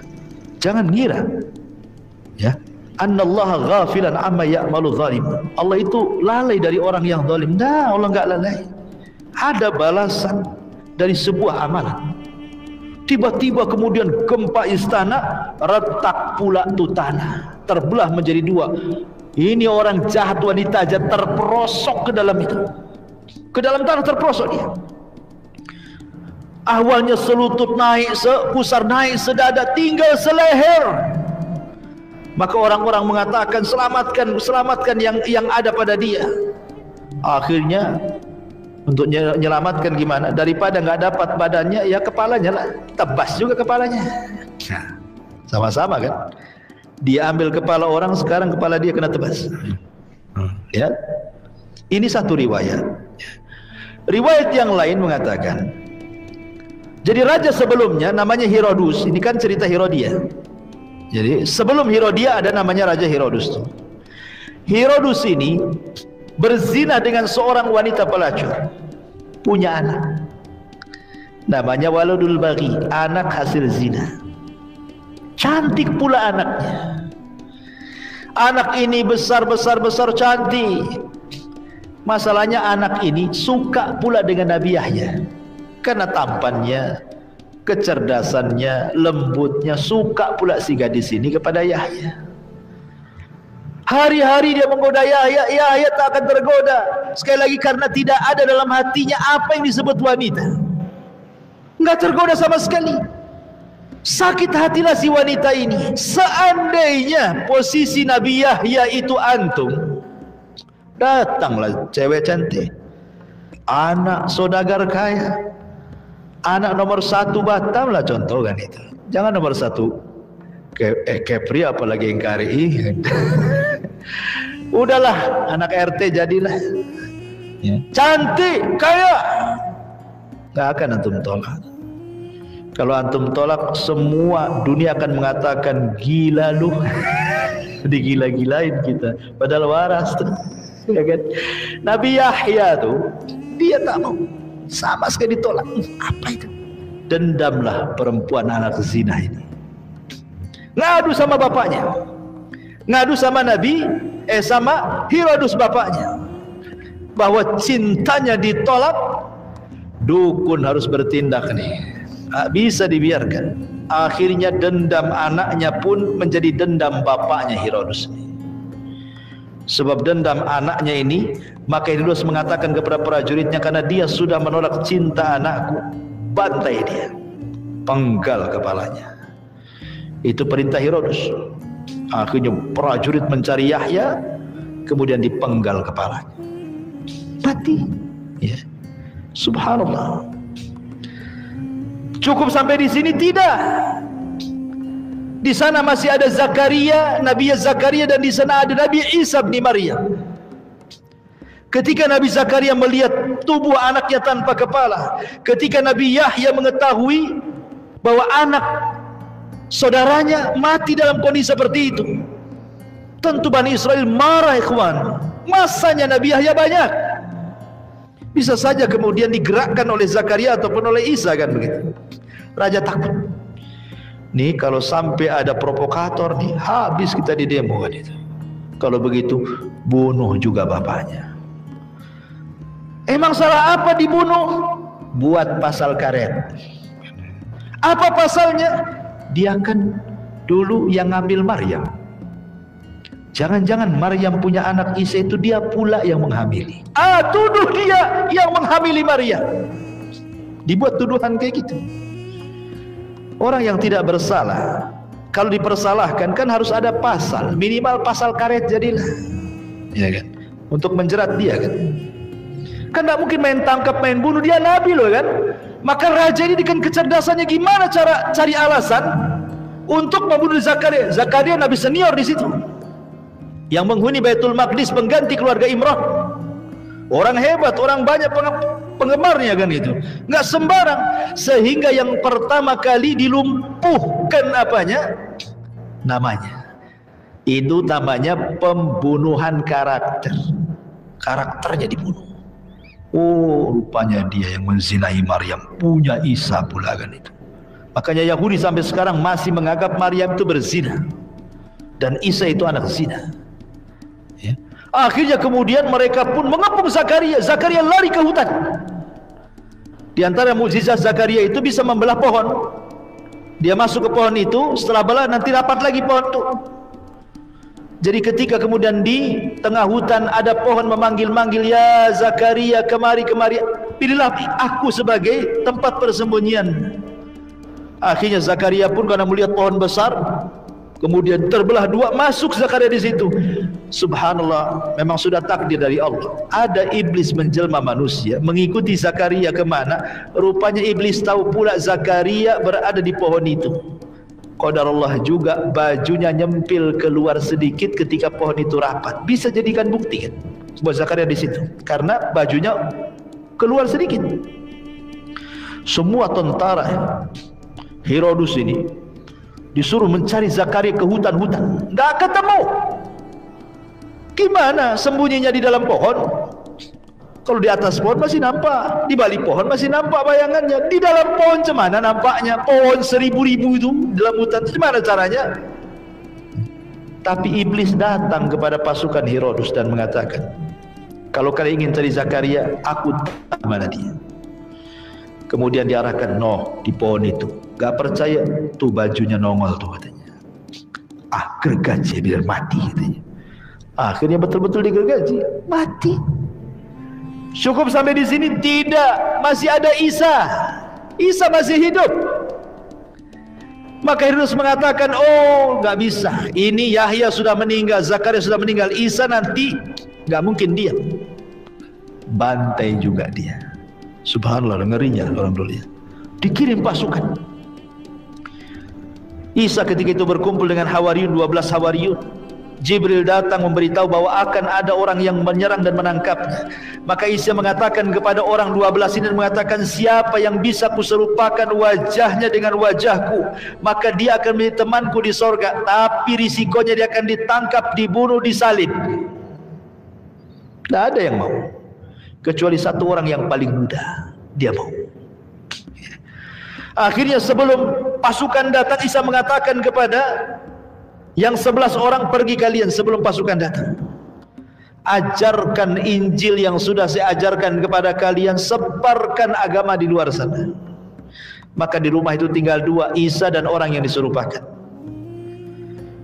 jangan ngira ya, annallaha ghafilan amma ya'malu zalim. Allah itu lalai dari orang yang zalim. Nah, Allah enggak lalai. Ada balasan dari sebuah amalan. Tiba-tiba kemudian gempa istana, retak pula tu tanah, terbelah menjadi dua. Ini orang jahat wanita aja terperosok ke dalam itu. Ke dalam tanah terperosok dia. Awalnya selutut naik, sepusar naik, sedada, tinggal seleher. Maka orang-orang mengatakan selamatkan yang ada pada dia. Akhirnya untuk menyelamatkan gimana? Daripada nggak dapat badannya, ya kepalanya lah, tebas juga kepalanya. Nah, sama-sama kan? Dia ambil kepala orang, sekarang kepala dia kena tebas. Ya, ini satu riwayat. Riwayat yang lain mengatakan, jadi raja sebelumnya namanya Herodus. Ini kan cerita Herodia. Jadi sebelum Herodia ada namanya Raja Herodus. Herodus ini berzina dengan seorang wanita pelacur, punya anak. Namanya Waladul Baghi, anak hasil zina. Cantik pula anaknya. Anak ini besar cantik. Masalahnya anak ini suka pula dengan Nabi Yahya. Karena tampannya, kecerdasannya, lembutnya, suka pula si gadis ini kepada Yahya. Hari-hari dia menggoda Yahya, Yahya tak akan tergoda. Sekali lagi karena tidak ada dalam hatinya apa yang disebut wanita. Enggak tergoda sama sekali. Sakit hatilah si wanita ini. Seandainya posisi Nabi Yahya itu antum, datanglah cewek cantik, anak saudagar kaya, anak nomor 1 Batam lah contoh kan itu. Jangan nomor 1 Kepri apalagi yang KRI. Udahlah, anak RT jadilah. Ya. Cantik, kaya. Gak akan antum tolak. Kalau antum tolak, semua dunia akan mengatakan gila lu. Digila-gilain kita. Padahal waras tuh. Ya kan? Nabi Yahya tuh, dia tak mau. Sama sekali ditolak. Apa itu? Dendamlah perempuan anak zina ini. Ngadu sama bapaknya. Ngadu sama sama Herodus bapaknya. Bahwa cintanya ditolak, dukun harus bertindak nih. Tak bisa dibiarkan. Akhirnya dendam anaknya pun menjadi dendam bapaknya Herodus. Sebab dendam anaknya ini, maka Herodus mengatakan kepada prajuritnya, karena dia sudah menolak cinta anakku, bantai dia, penggal kepalanya. Itu perintah Herodus. Akhirnya prajurit mencari Yahya, kemudian dipenggal kepalanya, mati. Ya. Subhanallah. Cukup sampai di sini? Tidak. Di sana masih ada Zakaria, Nabi Zakaria, dan di sana ada Nabi Isa bin Maryam. Ketika Nabi Zakaria melihat tubuh anaknya tanpa kepala, ketika Nabi Yahya mengetahui bahwa anak saudaranya mati dalam kondisi seperti itu, tentu Bani Israel marah, ikhwan. Masanya Nabi Yahya banyak. Bisa saja kemudian digerakkan oleh Zakaria ataupun oleh Isa, kan begitu. Raja takut. Nih kalau sampai ada provokator nih, habis kita di demo kan itu. Kalau begitu bunuh juga bapaknya. Emang salah apa dibunuh? Buat pasal karet. Apa pasalnya? Dia kan dulu yang ngambil Maryam. Jangan-jangan Maryam punya anak Isa itu dia pula yang menghamili. Tuduh dia yang menghamili Maryam. Dibuat tuduhan kayak gitu. Orang yang tidak bersalah, kalau dipersalahkan kan harus ada pasal, minimal pasal karet jadilah. Ya kan? Untuk menjerat dia kan. Kan tidak mungkin main tangkap, main bunuh, dia nabi loh kan. Maka raja ini dengan kecerdasannya gimana cara cari alasan untuk membunuh Zakaria. Zakaria nabi senior di situ, yang menghuni Baitul Maqdis, pengganti keluarga Imran. Orang hebat, orang banyak penggemarnya kan itu. Nggak sembarang. Sehingga yang pertama kali dilumpuhkan apanya? Namanya. Itu namanya pembunuhan karakter. Karakternya dibunuh. Oh, rupanya dia yang menzinai Maryam, punya Isa pula kan itu. Makanya Yahudi sampai sekarang masih menganggap Maryam itu berzina dan Isa itu anak zina. Ya. Akhirnya kemudian mereka pun mengepung Zakaria. Zakaria lari ke hutan. Di antara mukjizat Zakaria itu bisa membelah pohon. Dia masuk ke pohon itu, setelah belah nanti rapat lagi pohon itu. Jadi ketika kemudian di tengah hutan ada pohon memanggil-manggil, ya Zakaria, kemari, kemari, pilihlah aku sebagai tempat persembunyian. Akhirnya Zakaria pun karena melihat pohon besar, kemudian terbelah dua, masuk Zakaria di situ. Subhanallah, memang sudah takdir dari Allah. Ada iblis menjelma manusia, mengikuti Zakaria kemana. Rupanya iblis tahu pula Zakaria berada di pohon itu. Qadarullah juga bajunya nyempil keluar sedikit ketika pohon itu rapat. Bisa jadikan bukti kan buat Zakaria di situ, karena bajunya keluar sedikit. Semua tentara Herodus ini disuruh mencari Zakaria ke hutan-hutan, nggak ketemu. Gimana sembunyinya di dalam pohon? Kalau di atas pohon masih nampak, di balik pohon masih nampak bayangannya. Di dalam pohon cemana nampaknya? Pohon 1000-1000 itu dalam hutan, gimana caranya? Tapi iblis datang kepada pasukan Herodus dan mengatakan, kalau kalian ingin cari Zakaria, aku tahu mana dia. Kemudian diarahkan, no, di pohon itu. Gak percaya, tuh bajunya nongol tuh katanya. Gergaji biar mati katanya. Akhirnya betul-betul digergaji, mati. Cukup sampai di sini? Tidak, masih ada Isa. Isa masih hidup. Maka Herodus mengatakan, oh nggak bisa, ini Yahya sudah meninggal, Zakaria sudah meninggal, Isa nanti nggak mungkin diam, bantai juga dia. Subhanallah, ngerinya orang dulu ya. Dikirim pasukan. Isa ketika itu berkumpul dengan Hawariyun, 12 Hawariyun. Jibril datang memberitahu bahwa akan ada orang yang menyerang dan menangkapnya. Maka Isa mengatakan kepada orang 12 ini, mengatakan, siapa yang bisa kuserupakan wajahnya dengan wajahku, maka dia akan menjadi temanku di sorga. Tapi risikonya dia akan ditangkap, dibunuh, disalib. Tidak ada yang mau, kecuali satu orang yang paling muda, dia mau. Akhirnya sebelum pasukan datang, Isa mengatakan kepada yang 11 orang, pergi kalian sebelum pasukan datang. Ajarkan Injil yang sudah saya ajarkan kepada kalian, sebarkan agama di luar sana. Maka di rumah itu tinggal 2, Isa dan orang yang diserupakan.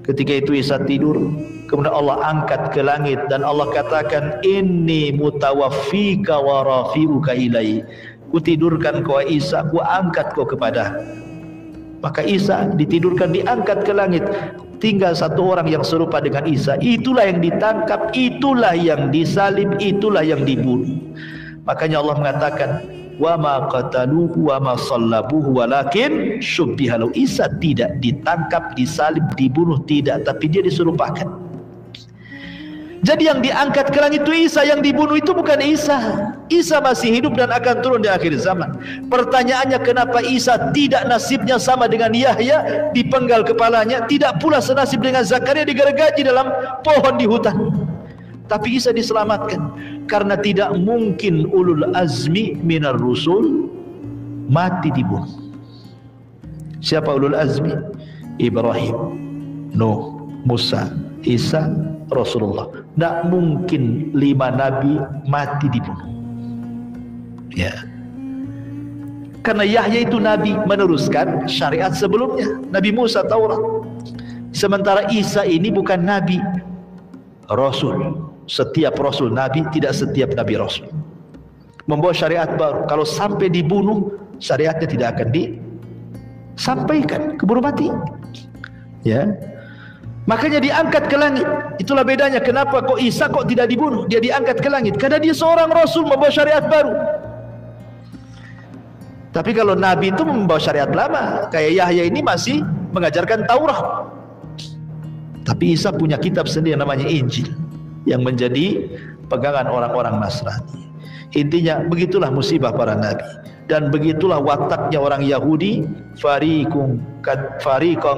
Ketika itu Isa tidur, kemudian Allah angkat ke langit dan Allah katakan, inni mutawaffika wa rafi'uka ilai. Kutidurkan kau Isa, ku angkat kau kepada. Maka Isa ditidurkan, diangkat ke langit. Tinggal satu orang yang serupa dengan Isa. Itulah yang ditangkap, itulah yang disalib, itulah yang dibunuh. Makanya Allah mengatakan, wa ma qataluhu wa ma sallabuhu walakin syubbiha lahu. Isa tidak ditangkap, disalib, dibunuh, tidak, tapi dia diserupakan. Jadi yang diangkat ke langit itu Isa, yang dibunuh itu bukan Isa. Isa masih hidup dan akan turun di akhir zaman. Pertanyaannya, kenapa Isa tidak nasibnya sama dengan Yahya, dipenggal kepalanya, tidak pula senasib dengan Zakaria, digergaji dalam pohon di hutan. Tapi Isa diselamatkan karena tidak mungkin ulul azmi minar rusul mati dibunuh. Siapa ulul azmi? Ibrahim, Nuh, Musa, Isa, Rasulullah. Tidak mungkin 5 nabi mati dibunuh. Ya. Karena Yahya itu nabi meneruskan syariat sebelumnya, Nabi Musa, Taurat. Sementara Isa ini bukan nabi, rasul. Setiap rasul nabi, tidak setiap nabi rasul. Membawa syariat baru. Kalau sampai dibunuh, syariatnya tidak akan disampaikan, keburu mati. Ya. Makanya diangkat ke langit. Itulah bedanya kenapa kok Isa kok tidak dibunuh, dia diangkat ke langit, karena dia seorang rasul membawa syariat baru. Tapi kalau nabi itu membawa syariat lama, kayak Yahya ini masih mengajarkan Taurat. Tapi Isa punya kitab sendiri yang namanya Injil, yang menjadi pegangan orang-orang Nasrani. Intinya begitulah musibah para nabi, dan begitulah wataknya orang Yahudi. Fariqon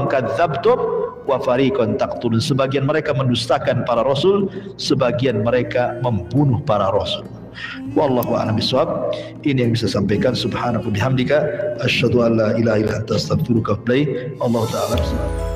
kadzabtum wa fariqon taqtulun. Sebagian mereka mendustakan para rasul, sebagian mereka membunuh para rasul. Wallahu a'lam bishawab. Ini yang bisa sampaikan. Subhanaka bihamdika asyhadu an la ilaha illa anta astaghfiruka wa atubu ilaik. Allah taala.